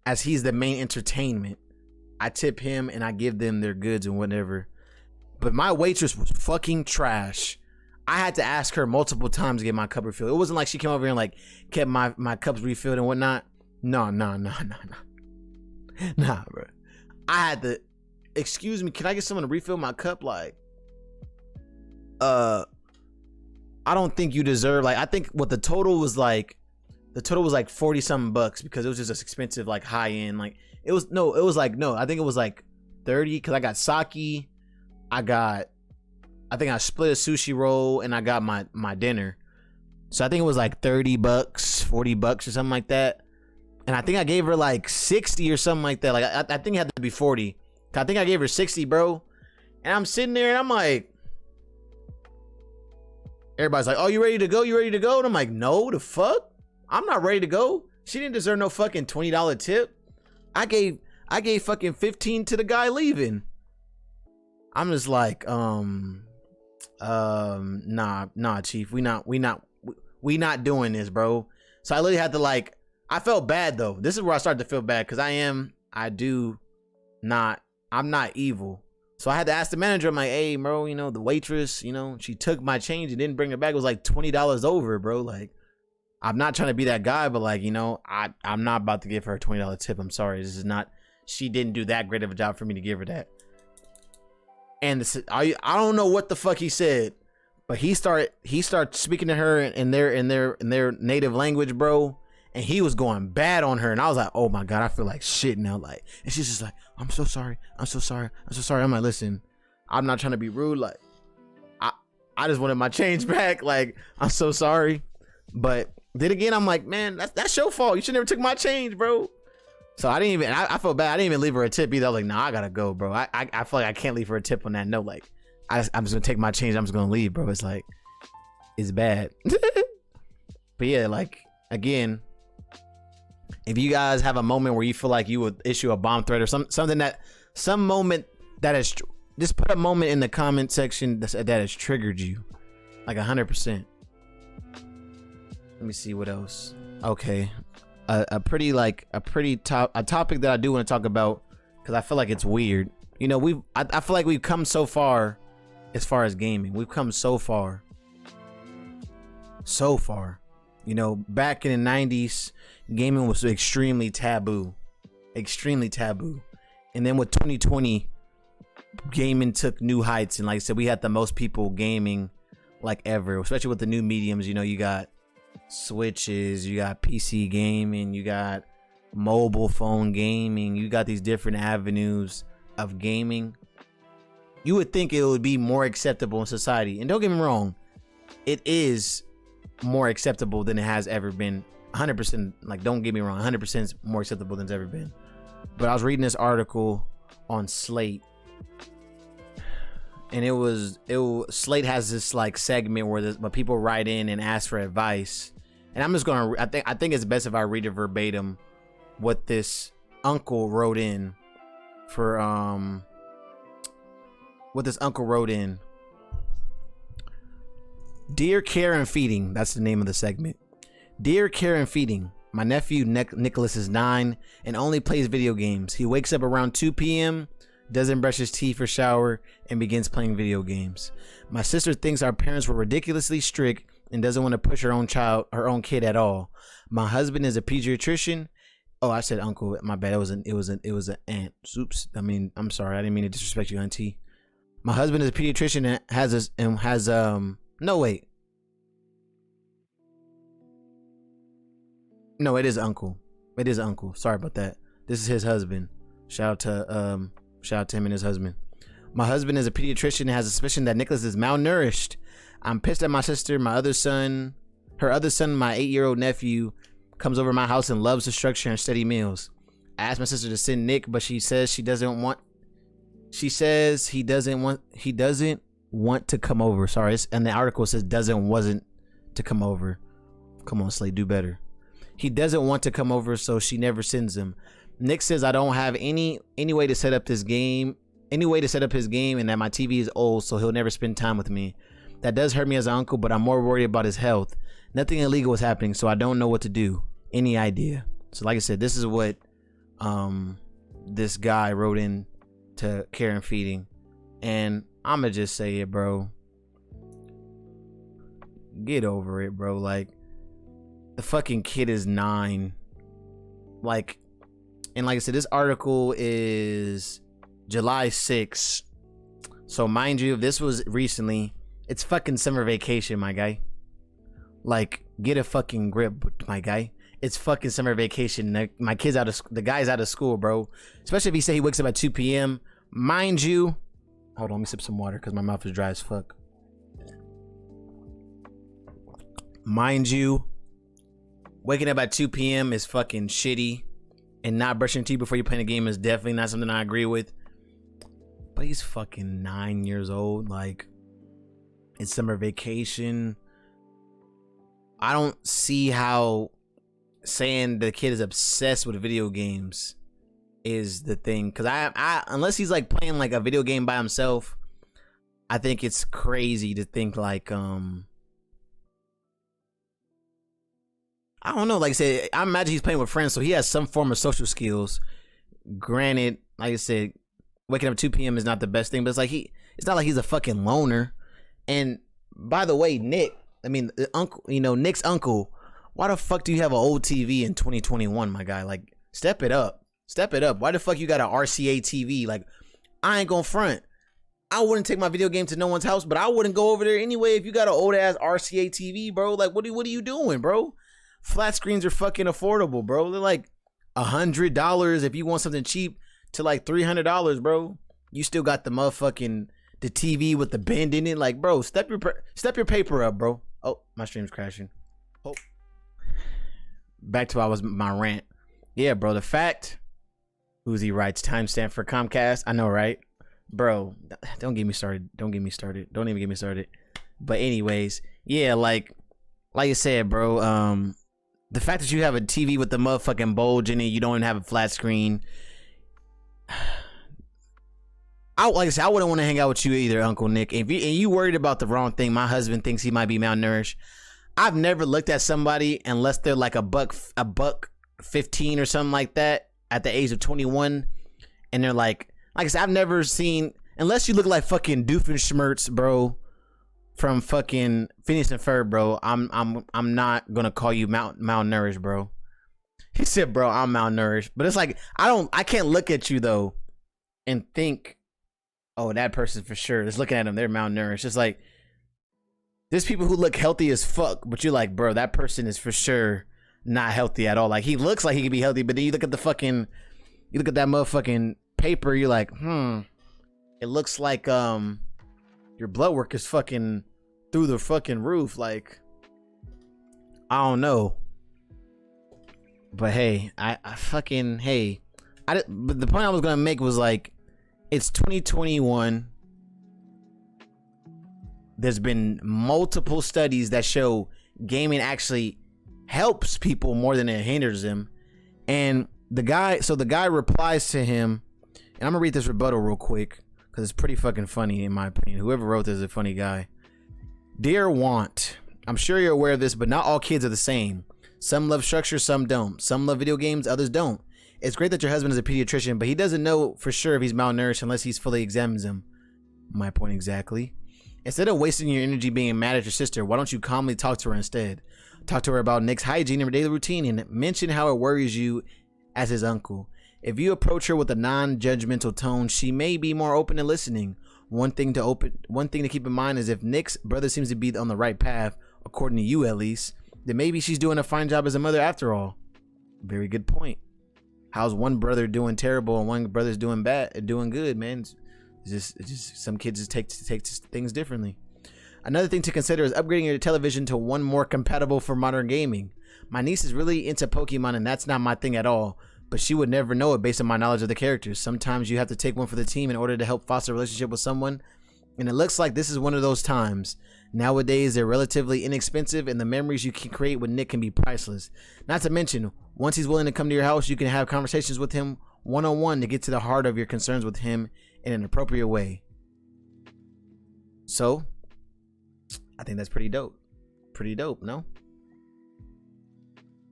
A: as he's the main entertainment. I tip him and I give them their goods and whatever. But my waitress was fucking trash. I had to ask her multiple times to get my cup refilled. It wasn't like she came over here and like kept my cups refilled and whatnot. No, bro. I had to, excuse me, can I get someone to refill my cup? Like, I don't think you deserve, like, I think what the total was like 40 something bucks because it was just expensive, like high end. Like I think it was like 30 because I got sake. I think I split a sushi roll and I got my dinner. So I think it was like 30 bucks, 40 bucks or something like that. And I think I gave her like 60 or something like that. Like I think it had to be 40. I think I gave her 60, bro. And I'm sitting there and I'm like, everybody's like, oh, you ready to go? You ready to go? And I'm like, no, the fuck? I'm not ready to go. She didn't deserve no fucking $20 tip. I gave fucking 15 to the guy leaving. I'm just like, nah, chief. We not doing this, bro. So I literally had to like, I felt bad though. This is where I started to feel bad because I'm not evil. So I had to ask the manager, I'm like, hey, bro, you know, the waitress, you know, she took my change and didn't bring it back. It was like $20 over, bro. Like, I'm not trying to be that guy, but like, you know, I'm not about to give her a $20 tip. I'm sorry. This is not, she didn't do that great of a job for me to give her that. And I don't know what the fuck he said, but he started speaking to her in their native language, bro. And he was going bad on her. And I was like, oh my God, I feel like shit now. Like, and she's just like, I'm so sorry. I'm like, listen, I'm not trying to be rude. Like, I just wanted my change back. Like, I'm so sorry. But then again, I'm like, man, that's your fault. You should never took my change, bro. So I felt bad. I didn't even leave her a tip either. I was like, nah, I gotta go, bro. I feel like I can't leave her a tip on that note. Like, I'm just gonna take my change. I'm just gonna leave, bro. It's like, it's bad. But yeah, like, again, if you guys have a moment where you feel like you would issue a bomb threat or some moment that is, just put a moment in the comment section that has triggered you, like 100%. Let me see what else. Okay, a topic that I do want to talk about because I feel like it's weird. You know, I feel like we've come so far as gaming. We've come so far. You know, back in the 90s, gaming was extremely taboo. And then with 2020, gaming took new heights. And like I said, we had the most people gaming like ever, especially with the new mediums. You know, you got Switches, you got PC gaming, you got mobile phone gaming, you got these different avenues of gaming. You would think it would be more acceptable in society. And don't get me wrong, it is more acceptable than it has ever been. 100%, like, don't get me wrong, 100% more acceptable than it's ever been. But I was reading this article on Slate, and Slate has this like segment where people write in and ask for advice. And I'm just gonna, I think it's best if I read it verbatim what this uncle wrote in for Dear Care and Feeding, that's the name of the segment. Dear Care and Feeding, my nephew Nicholas is 9 and only plays video games. He wakes up around 2 p.m., doesn't brush his teeth or shower, and begins playing video games. My sister thinks our parents were ridiculously strict and doesn't want to push her own kid at all. My husband is a pediatrician. Oh, I said uncle. My bad. It was an aunt. Oops. I mean, I'm sorry. I didn't mean to disrespect you, auntie. My husband is a pediatrician and has no, wait. No, it is uncle. It is uncle. Sorry about that. This is his husband. Shout out to him and his husband. My husband is a pediatrician and has a suspicion that Nicholas is malnourished. I'm pissed at my sister. Her other son, my 8-year-old nephew, comes over my house and loves the structure and steady meals. I asked my sister to send Nick, but she says he doesn't want to come over. Sorry, and the article says wasn't to come over. Come on, Slade, do better. He doesn't want to come over, so she never sends him. Nick says I don't have any way to set up his game, and that my TV is old, so he'll never spend time with me. That does hurt me as an uncle, but I'm more worried about his health. Nothing illegal is happening, so I don't know what to do. Any idea? So like I said, this is what this guy wrote in to Care and Feeding, and I'ma just say it, bro. Get over it, bro. Like, the fucking kid is 9. Like, and like I said, this article is July 6th. So mind you, if this was recently, it's fucking summer vacation, my guy. Like, get a fucking grip, my guy. It's fucking summer vacation. My kid's the guy's out of school, bro. Especially if he say he wakes up at 2 p.m. Mind you, hold on, let me sip some water because my mouth is dry as fuck. Mind you, waking up at 2 p.m. is fucking shitty, and not brushing your teeth before you play the game is definitely not something I agree with. But he's fucking 9 years old. Like, it's summer vacation. I don't see how saying the kid is obsessed with video games is the thing. Because I unless he's like playing like a video game by himself, I think it's crazy to think like I don't know. Like I said, I imagine he's playing with friends, so he has some form of social skills. Granted, like I said, waking up at 2 p.m. is not the best thing, but it's like it's not like he's a fucking loner. And by the way, Nick, I mean, the uncle, you know, Nick's uncle, why the fuck do you have an old TV in 2021, my guy? Like, step it up. Step it up. Why the fuck you got an RCA TV? Like, I ain't gonna front. I wouldn't take my video game to no one's house, but I wouldn't go over there anyway if you got an old ass RCA TV, bro. Like, what are you doing, bro? Flat screens are fucking affordable, bro. They're like $100 if you want something cheap to like $300, bro. You still got the motherfucking the TV with the bend in it. Like, bro, step your paper up, bro. Oh, my stream's crashing. Oh, back to my rant. Yeah, bro. The fact, Uzi writes timestamp for Comcast. I know, right, bro? Don't get me started. Don't get me started. Don't even get me started. But anyways, yeah, like I said, bro. The fact that you have a TV with the motherfucking bulge in it, you don't even have a flat screen. Like I said, I wouldn't want to hang out with you either, Uncle Nick. If you worried about the wrong thing, my husband thinks he might be malnourished. I've never looked at somebody unless they're like a buck 15 or something like that at the age of 21, and they're like I said, I've never seen, unless you look like fucking Doofenshmirtz, bro, from fucking Phineas and Ferb, bro. I'm not gonna call you malnourished, bro. He said, bro, I'm malnourished, but it's like I can't look at you though and think, oh, that person for sure. Just looking at them, they're malnourished. It's like there's people who look healthy as fuck, but you're like, bro, that person is for sure not healthy at all. Like, he looks like he could be healthy, but then you look at that motherfucking paper, you're like, it looks like your blood work is fucking through the fucking roof. Like, I don't know. But hey, but the point I was gonna make was like, it's 2021. There's been multiple studies that show gaming actually helps people more than it hinders them. And the guy replies to him, and I'm gonna read this rebuttal real quick because it's pretty fucking funny in my opinion. Whoever wrote this is a funny guy. Dear Want, I'm sure you're aware of this, but not all kids are the same. Some love structure, some don't. Some love video games, others don't. It's great that your husband is a pediatrician, but he doesn't know for sure if he's malnourished unless he's fully examines him. My point exactly. Instead of wasting your energy being mad at your sister, why don't you calmly talk to her instead? Talk to her about Nick's hygiene and daily routine, and mention how it worries you as his uncle. If you approach her with a non-judgmental tone, she may be more open to listening. One thing to keep in mind is if Nick's brother seems to be on the right path, according to you at least, then maybe she's doing a fine job as a mother after all. Very good point. How's one brother doing terrible and one brother's doing good, man? It's just some kids just take things differently. Another thing to consider is upgrading your television to one more compatible for modern gaming. My niece is really into Pokemon, and that's not my thing at all, but she would never know it based on my knowledge of the characters. Sometimes you have to take one for the team in order to help foster a relationship with someone, and it looks like this is one of those times. Nowadays, they're relatively inexpensive, and the memories you can create with Nick can be priceless. Not to mention, once he's willing to come to your house, you can have conversations with him one-on-one to get to the heart of your concerns with him in an appropriate way. So, I think that's pretty dope. Pretty dope, no?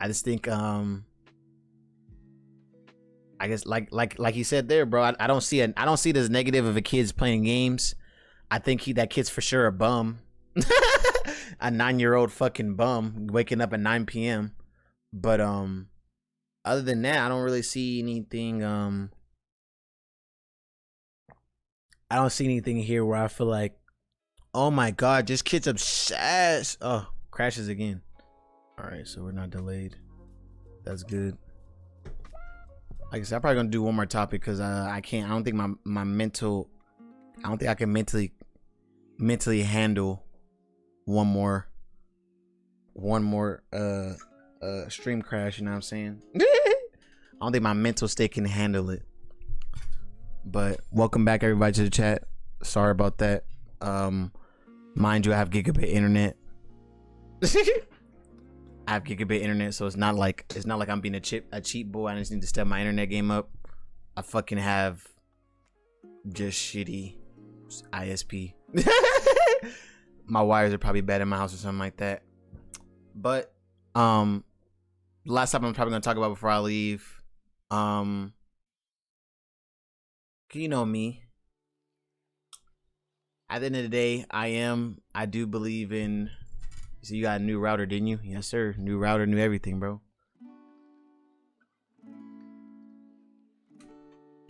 A: I just think I guess like you said there, bro. I don't see it as negative of a kid's playing games. I think that kid's for sure a bum. A 9-year-old fucking bum waking up at 9 p.m. But other than that, I don't really see anything I don't see anything here where I feel like, oh my god, this kid's obsessed. Oh, crashes again. All right, so we're not delayed. That's good. Like I said, I'm probably gonna do one more topic because I can't. I don't think my mental. I don't think I can mentally handle one more stream crash. You know what I'm saying? I don't think my mental state can handle it. But welcome back everybody to the chat. Sorry about that. Mind you, I have gigabit internet. I have gigabit internet, so it's not like I'm being a cheap boy. I just need to step my internet game up. I fucking have just shitty ISP. My wires are probably bad in my house or something like that. But last time I'm probably gonna talk about before I leave. You know me. At the end of the day, I do believe in. So you got a new router, didn't you? Yes, sir. New router, new everything, bro.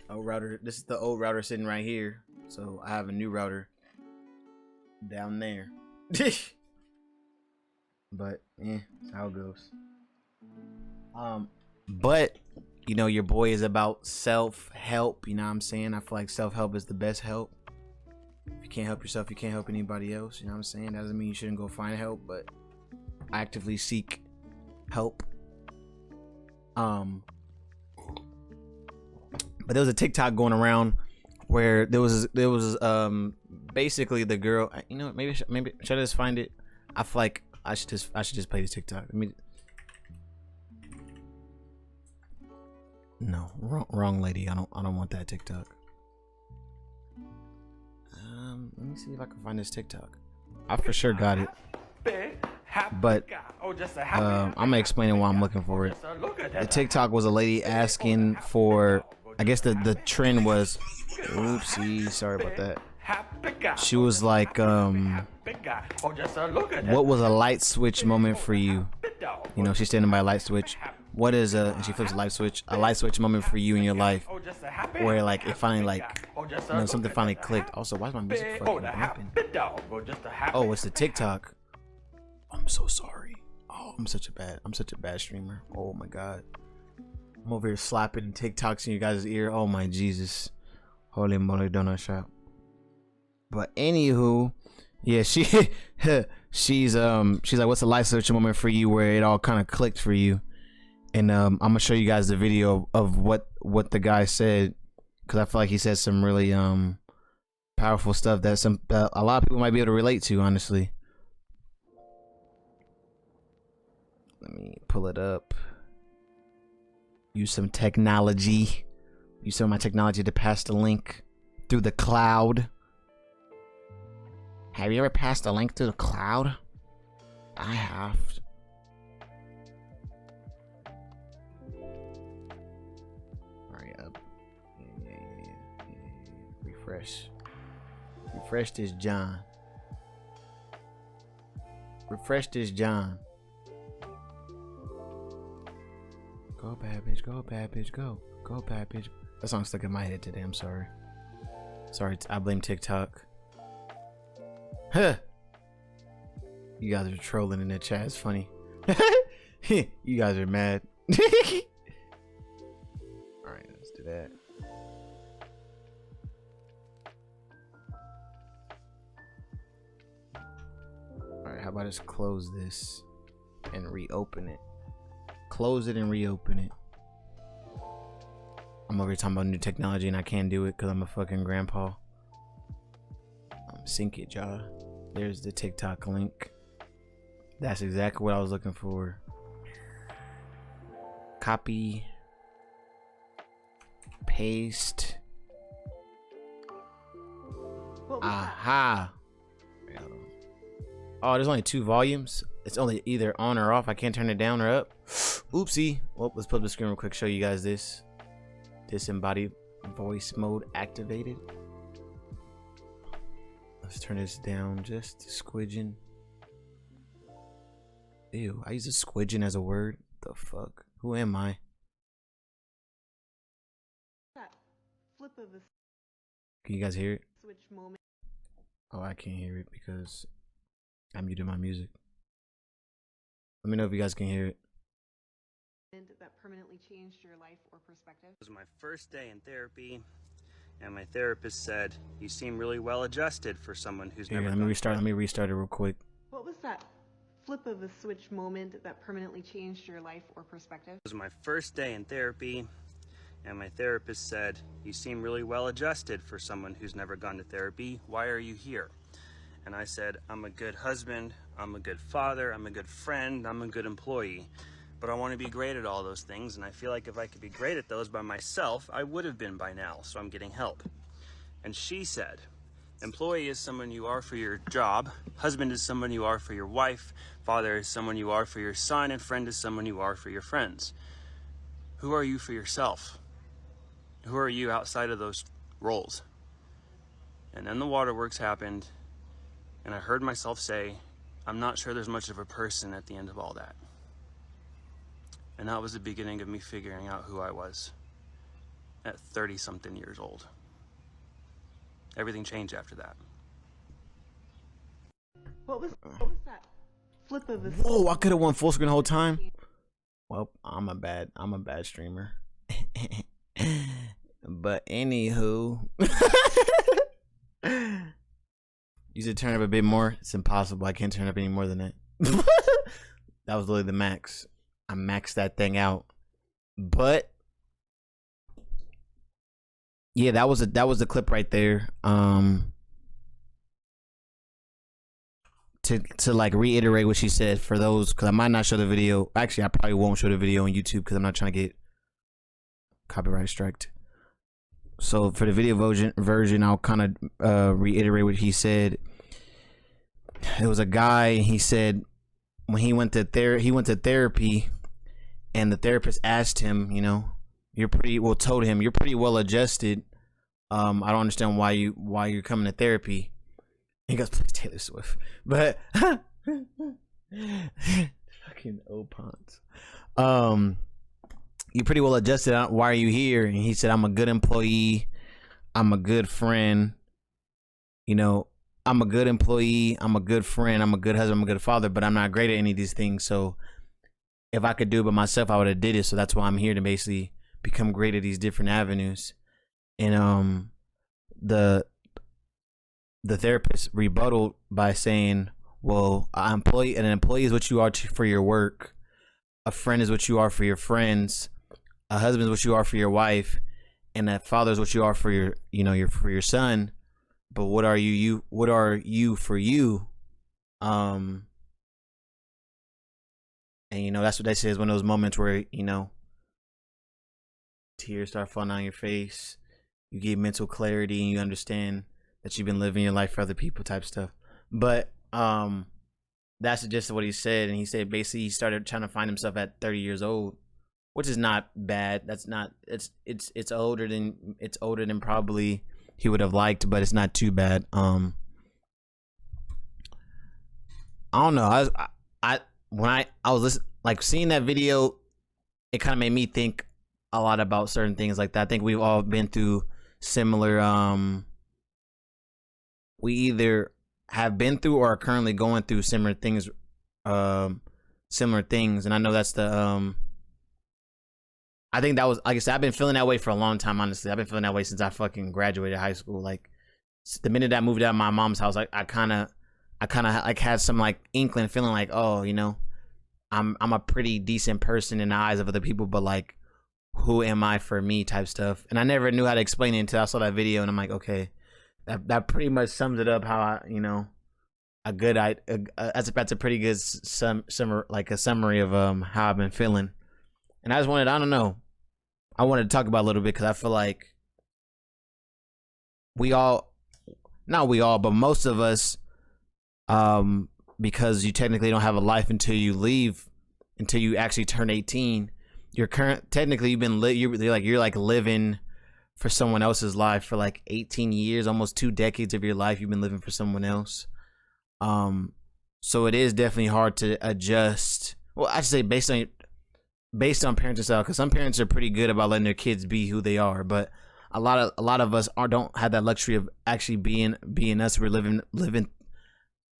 A: Old router. This is the old router sitting right here. So I have a new router down there. But that's how it goes. But you know, your boy is about self-help. You know what I'm saying? I feel like self-help is the best help. If you can't help yourself, you can't help anybody else. You know what I'm saying? That doesn't mean you shouldn't go find help, but actively seek help. But there was a TikTok going around where there was basically the girl. You know, maybe should I just find it? I feel like I should just play this TikTok. No, wrong lady. I don't want that TikTok. Let me see if I can find this TikTok. I for sure got it. But I'm gonna explain why I'm looking for it. The TikTok was a lady asking for, I guess the trend was, oopsie, sorry about that. She was like, what was a light switch moment for you? You know, she's standing by a light switch. What is and she flips a light switch moment for you in your life, where like it finally like, you know, something finally clicked. Also, why is my music fucking bumping? Oh, it's the TikTok. I'm so sorry. Oh, I'm such a bad streamer. Oh my god, I'm over here slapping TikToks in you guys' ear. Oh my Jesus, holy moly, donut shop. But anywho, yeah, she's like, what's a light switch moment for you where it all kind of clicked for you? And I'm gonna show you guys the video of what the guy said, because I feel like he said some really powerful stuff that a lot of people might be able to relate to, honestly. Let me pull it up. Use some technology. Use some of my technology to pass the link through the cloud. Have you ever passed a link through the cloud? I have. Refresh this John. Refresh this John. Go bad bitch, go bad bitch, go. Go bad bitch. That song stuck in my head today, I'm sorry. Sorry, I blame TikTok. Huh. You guys are trolling in the chat, it's funny. You guys are mad. Alright, let's do that. Alright, how about I just close this and reopen it? Close it and reopen it. I'm over here talking about new technology and I can't do it because I'm a fucking grandpa. Sync it, y'all. There's the TikTok link. That's exactly what I was looking for. Copy. Paste. Aha. Oh, there's only 2 volumes. It's only either on or off. I can't turn it down or up. Oopsie. Well, let's put up the screen real quick, show you guys this. disembodied voice mode activated. Let's turn this down just a squidgen. Ew, I use a squidgen as a word. The fuck? Who am I?
B: That flip of a
A: Can you guys hear it?
B: switch moment
A: Oh, I can't hear it because I muted my music. Let me know if you guys can hear it.
B: that permanently changed your life or perspective.
C: It was my first day in therapy, and my therapist said, "You seem really well adjusted for someone who's
A: Here,
C: never."
A: let me restart. Let me restart it real quick.
B: What was that flip of a switch moment that permanently changed your life or perspective?
C: It was my first day in therapy, and my therapist said, "You seem really well adjusted for someone who's never gone to therapy. Why are you here?" And I said, "I'm a good husband, I'm a good father, I'm a good friend, I'm a good employee. But I want to be great at all those things, and I feel like if I could be great at those by myself, I would have been by now, so I'm getting help." And she said, "Employee is someone you are for your job, husband is someone you are for your wife, father is someone you are for your son, and friend is someone you are for your friends. Who are you for yourself? Who are you outside of those roles?" And then the waterworks happened, and I heard myself say, "I'm not sure there's much of a person at the end of all that." And that was the beginning of me figuring out who I was at 30-something years old. Everything changed after that.
B: What was that flip of a
A: Whoa! I could have won full screen the whole time. Well, I'm a bad streamer. But anywho, you should turn up a bit more. It's impossible. I can't turn up any more than that. That was literally the max. I maxed that thing out. But yeah, that was a clip right there. To like reiterate what she said for those, because I might not show the video. Actually, I probably won't show the video on YouTube because I'm not trying to get copyright striked. So for the video version, I'll kind of reiterate what he said. It was a guy. He said when he went to therapy, and the therapist asked him, you know, told him you're pretty well adjusted. I don't understand why you're coming to therapy. He goes, "Please, Taylor Swift." But fucking opons. You're pretty well adjusted. Why are you here? And he said, "I'm a good employee. I'm a good friend. You know, I'm a good employee. I'm a good friend. I'm a good husband. I'm a good father. But I'm not great at any of these things. So if I could do it by myself, I would have did it. So that's why I'm here to basically become great at these different avenues." And the therapist rebutted by saying, "Well, an employee is what you are for your work. A friend is what you are for your friends. A husband is what you are for your wife, and a father is what you are for your son. But what are you for you?" And that's what they say is one of those moments where, tears start falling down your face. You get mental clarity and you understand that you've been living your life for other people type stuff. But that's the gist of what he said. And he said basically he started trying to find himself at 30 years old, which is not bad. That's not, it's older than probably he would have liked, but it's not too bad. I don't know. When I was listening, like seeing that video, it kind of made me think a lot about certain things like that. I think we've all been through similar, we either have been through or are currently going through similar things. And I know that's the, I think that was, like I said, I've been feeling that way for a long time, honestly. I've been feeling that way since I fucking graduated high school. Like the minute I moved out of my mom's house, I kind of like had some like inkling feeling like, oh, I'm a pretty decent person in the eyes of other people, but like, who am I for me type stuff. And I never knew how to explain it until I saw that video, and I'm like, okay, that pretty much sums it up. How I, that's a pretty good summary of how I've been feeling. And I wanted to talk about it a little bit because I feel like but most of us, because you technically don't have a life until you actually turn 18, you're technically you've been you're like living for someone else's life for like 18 years, almost 2 decades of your life. You've been living for someone else. So it is definitely hard to adjust. Well, I should say based on parenting style, because some parents are pretty good about letting their kids be who they are, but a lot of us don't have that luxury of actually being us. We're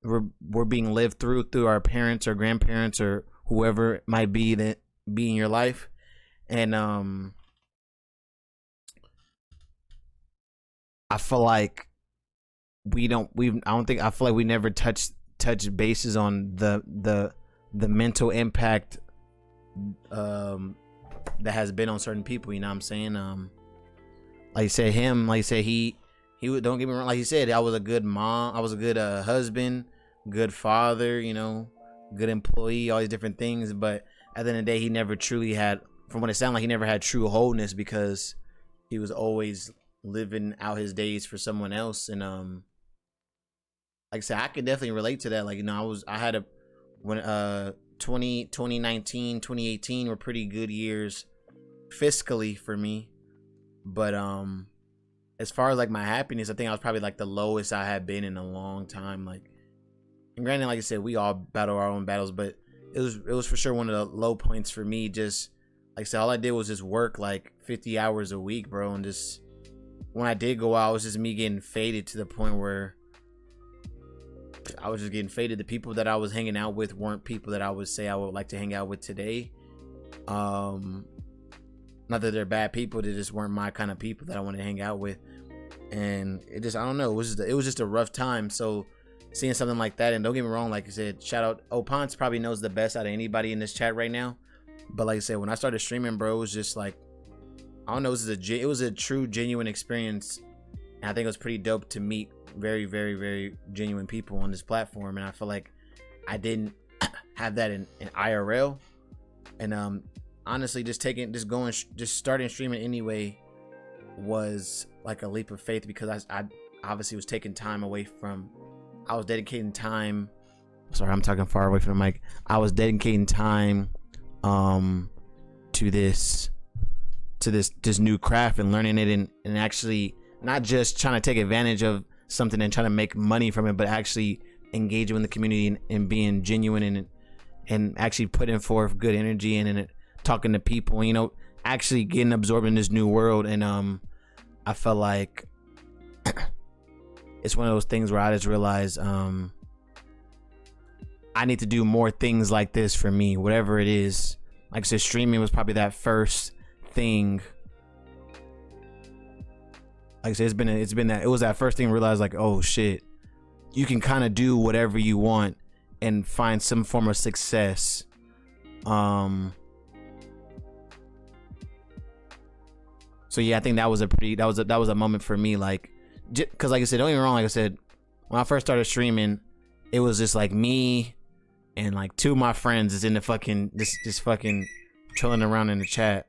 A: we're being lived through our parents or grandparents or whoever it might be that be in your life. And I feel like I feel like we never touch bases on the mental impact that has been on certain people. You know what I'm saying? Like you said, he would, don't get me wrong, like you said, I was a good mom, I was a good husband, good father, you know, good employee, all these different things. But at the end of the day, he never truly had, from what it sounded like, he never had true wholeness, because he was always living out his days for someone else. And like I said, I could definitely relate to that. Like, you know, I had 2019, 2018 were pretty good years fiscally for me. But as far as like my happiness, I think I was probably like the lowest I had been in a long time. Like, and granted, like I said, we all battle our own battles, but it was for sure one of the low points for me. Just like I said, all I did was just work like 50 hours a week, bro. And just when I did go out, it was just me getting faded to the point where I was just getting faded. The people that I was hanging out with weren't people that I would say I would like to hang out with today. Not that they're bad people, they just weren't my kind of people that I wanted to hang out with. And it just, I don't know, it was just a rough time. So seeing something like that, and don't get me wrong, like I said, shout out, Ponce probably knows the best out of anybody in this chat right now. But like I said, when I started streaming, bro, it was just like, I don't know, it was a true, genuine experience. And I think it was pretty dope to meet very, very, very genuine people on this platform. And I feel like I didn't have that in IRL. And honestly, just starting streaming anyway was like a leap of faith, because I obviously was taking time away from, I was dedicating time, sorry, I'm talking far away from the mic. I was dedicating time to this new craft and learning it, and actually not just trying to take advantage of something and trying to make money from it, but actually engaging with the community and being genuine and actually putting forth good energy and it, talking to people, you know, actually getting absorbed in this new world. And I felt like it's one of those things where I just realized I need to do more things like this for me, whatever it is. Like I said, streaming was probably that first thing. Like I said, it was that first thing I realized, like, oh shit, you can kind of do whatever you want and find some form of success. So yeah, I think that was a moment for me, like, because like I said, don't get me wrong, like I said, when I first started streaming, it was just like me and like 2 of my friends is in the fucking just fucking chilling around in the chat.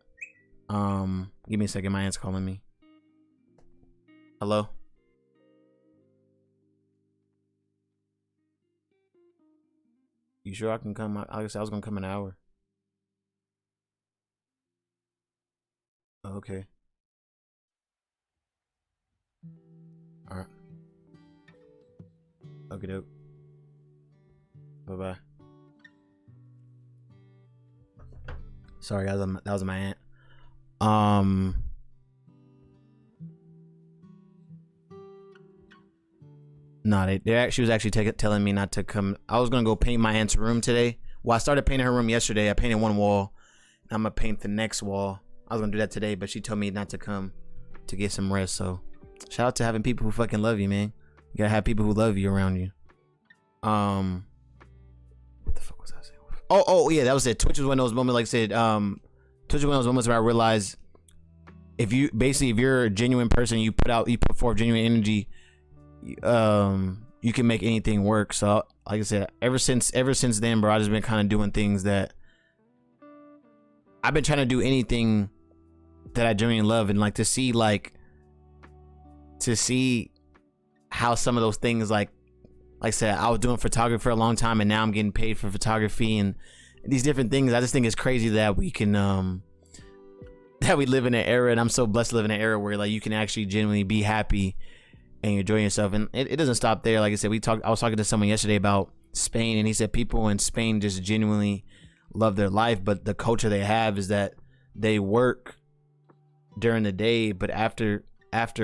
A: Give me a second, my aunt's calling me. Hello? You sure I can come? Like I said, I was gonna come in an hour. Okay. All right. Okay, dope. Bye bye. Sorry, that was my aunt. No, she was actually telling me not to come. I was gonna go paint my aunt's room today. Well, I started painting her room yesterday. I painted one wall. I'm gonna paint the next wall. I was gonna do that today, but she told me not to come to get some rest. So, shout out to having people who fucking love you, man. You gotta have people who love you around you. What the fuck was I saying? Oh yeah, that was it. Twitch was one of those moments, like I said, Twitch was one of those moments where I realized if you're a genuine person, you put forth genuine energy, you can make anything work. So like I said, ever since then, bro, I just been kind of doing things that I've been trying to do, anything that I genuinely love, and like to see how some of those things, like I said, I was doing photography for a long time and now I'm getting paid for photography and these different things. I just think it's crazy that we can that we live in an era, and I'm so blessed to live in an era where like you can actually genuinely be happy and enjoy yourself. And it doesn't stop there. Like I said, I was talking to someone yesterday about Spain, and he said people in Spain just genuinely love their life, but the culture they have is that they work during the day, but after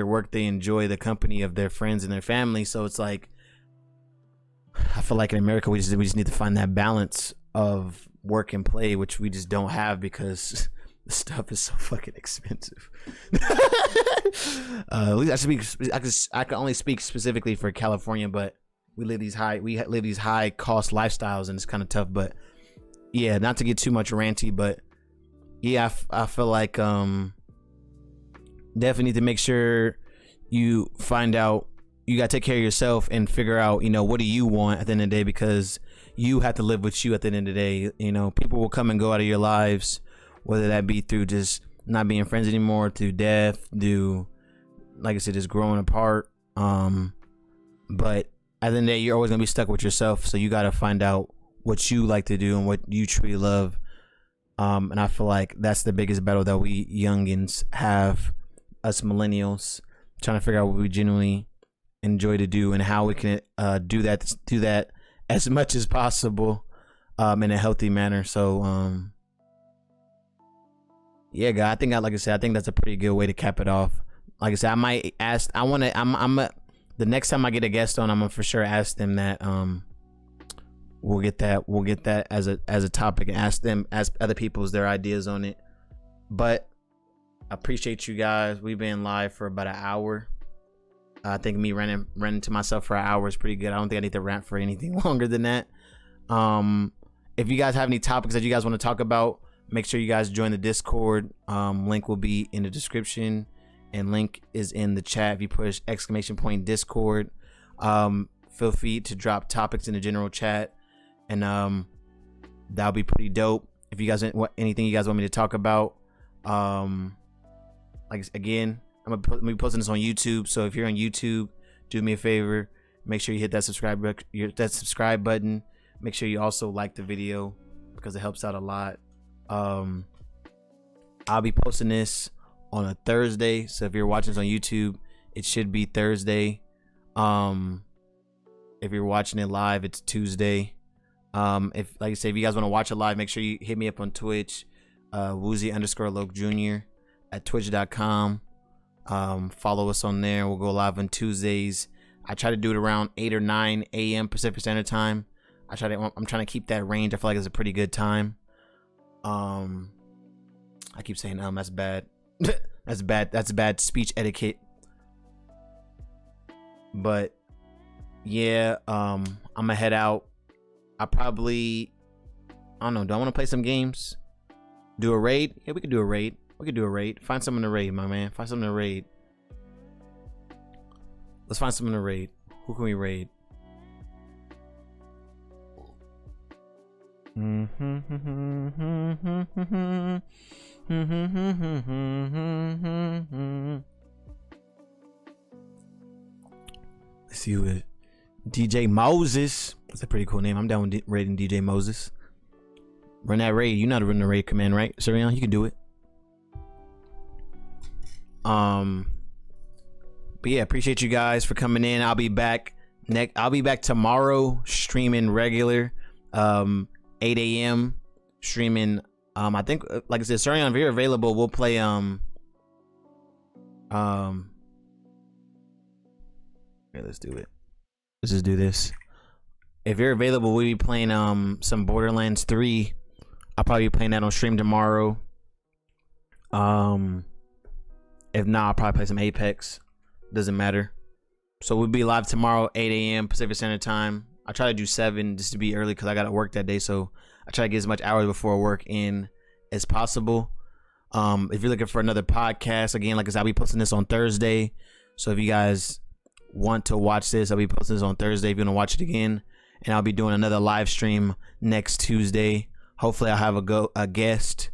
A: work they enjoy the company of their friends and their family. So it's like, I feel like in America we just need to find that balance of work and play, which we just don't have because the stuff is so fucking expensive. At least I can only speak specifically for California, but we live these high cost lifestyles, and it's kind of tough. But yeah, not to get too much ranty, but yeah, I feel like definitely need to make sure you find out, you gotta take care of yourself and figure out, what do you want at the end of the day, because you have to live with you at the end of the day. People will come and go out of your lives, whether that be through just not being friends anymore, through death, through, like I said, just growing apart. But at the end of the day, you're always gonna be stuck with yourself. So you gotta find out what you like to do and what you truly love. And I feel like that's the biggest battle that we youngins have, us millennials, trying to figure out what we genuinely enjoy to do and how we can do that as much as possible in a healthy manner. So yeah, guys, like I said, I think that's a pretty good way to cap it off. Like I said, I might ask, the next time I get a guest on, I'm gonna for sure ask them that. We'll get that as a topic and ask other people's their ideas on it. But I appreciate you guys. We've been live for about an hour. I think me running to myself for an hour is pretty good. I don't think I need to rant for anything longer than that. If you guys have any topics that you guys want to talk about, make sure you guys join the Discord. Link will be in the description, and link is in the chat. If you push !Discord, feel free to drop topics in the general chat, and that'll be pretty dope. If you guys anything you guys want me to talk about, like again, I'm gonna be posting this on YouTube. So if you're on YouTube, do me a favor, make sure you hit that subscribe button. Make sure you also like the video because it helps out a lot. I'll be posting this on a Thursday, so if you're watching this on YouTube, it should be Thursday. If you're watching it live, it's Tuesday. If, like I say, if you guys want to watch it live, make sure you hit me up on Twitch, Woozy_Loke Jr. at twitch.com. Follow us on there. We'll go live on Tuesdays. I try to do it around 8 or 9 a.m. Pacific Standard Time. I'm trying to keep that range. I feel like it's a pretty good time. I keep saying that's bad. That's bad speech etiquette. But yeah, I'm gonna head out. I don't know, do I want to play some games? Do a raid? Yeah, we could do a raid. Find someone to raid, my man. Find someone to raid. Let's find someone to raid. Who can we raid? Let's see who it is. DJ Moses. That's a pretty cool name. I'm down with raiding DJ Moses. Run that raid. You know how to run the raid command, right? Sirion, you can do it. But yeah, appreciate you guys for coming in. I'll be back tomorrow, streaming regular, 8 a.m. streaming. I think, like I said, Sirion, if you're available, we'll play here, let's do it. Let's just do this. If you're available, we'll be playing some Borderlands 3. I'll probably be playing that on stream tomorrow. If not, I'll probably play some Apex. Doesn't matter. So we'll be live tomorrow, 8 a.m. Pacific Standard Time. I try to do 7 just to be early because I got to work that day. So I try to get as much hours before work in as possible. If you're looking for another podcast, again, like I said, I'll be posting this on Thursday. So if you guys want to watch this, I'll be posting this on Thursday if you want to watch it again. And I'll be doing another live stream next Tuesday. Hopefully I'll have a guest.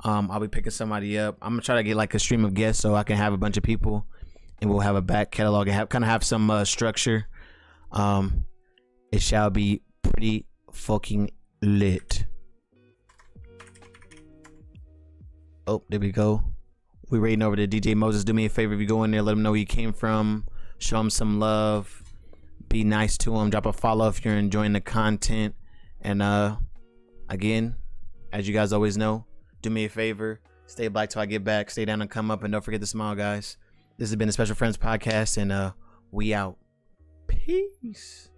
A: I'll be picking somebody up. I'm gonna try to get like a stream of guests so I can have a bunch of people and we'll have a back catalog and have some structure. It shall be pretty fucking lit. Oh, there we go. We raiding over to DJ Moses. Do me a favor, if you go in there, let him know where you came from. Show him some love. Be nice to him. Drop a follow if you're enjoying the content. And again, as you guys always know, do me a favor. Stay black till I get back. Stay down and come up. And don't forget to smile, guys. This has been the Special Friends Podcast. And we out. Peace.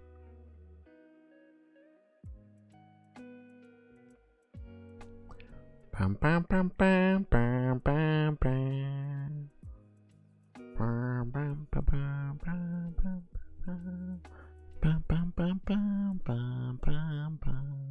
A: Bam, bam, bam, bam, bam, bam, bam. Bam, bam, bam, bam, bam, bam, bam, bam, bam, bam, bam, bam, bam.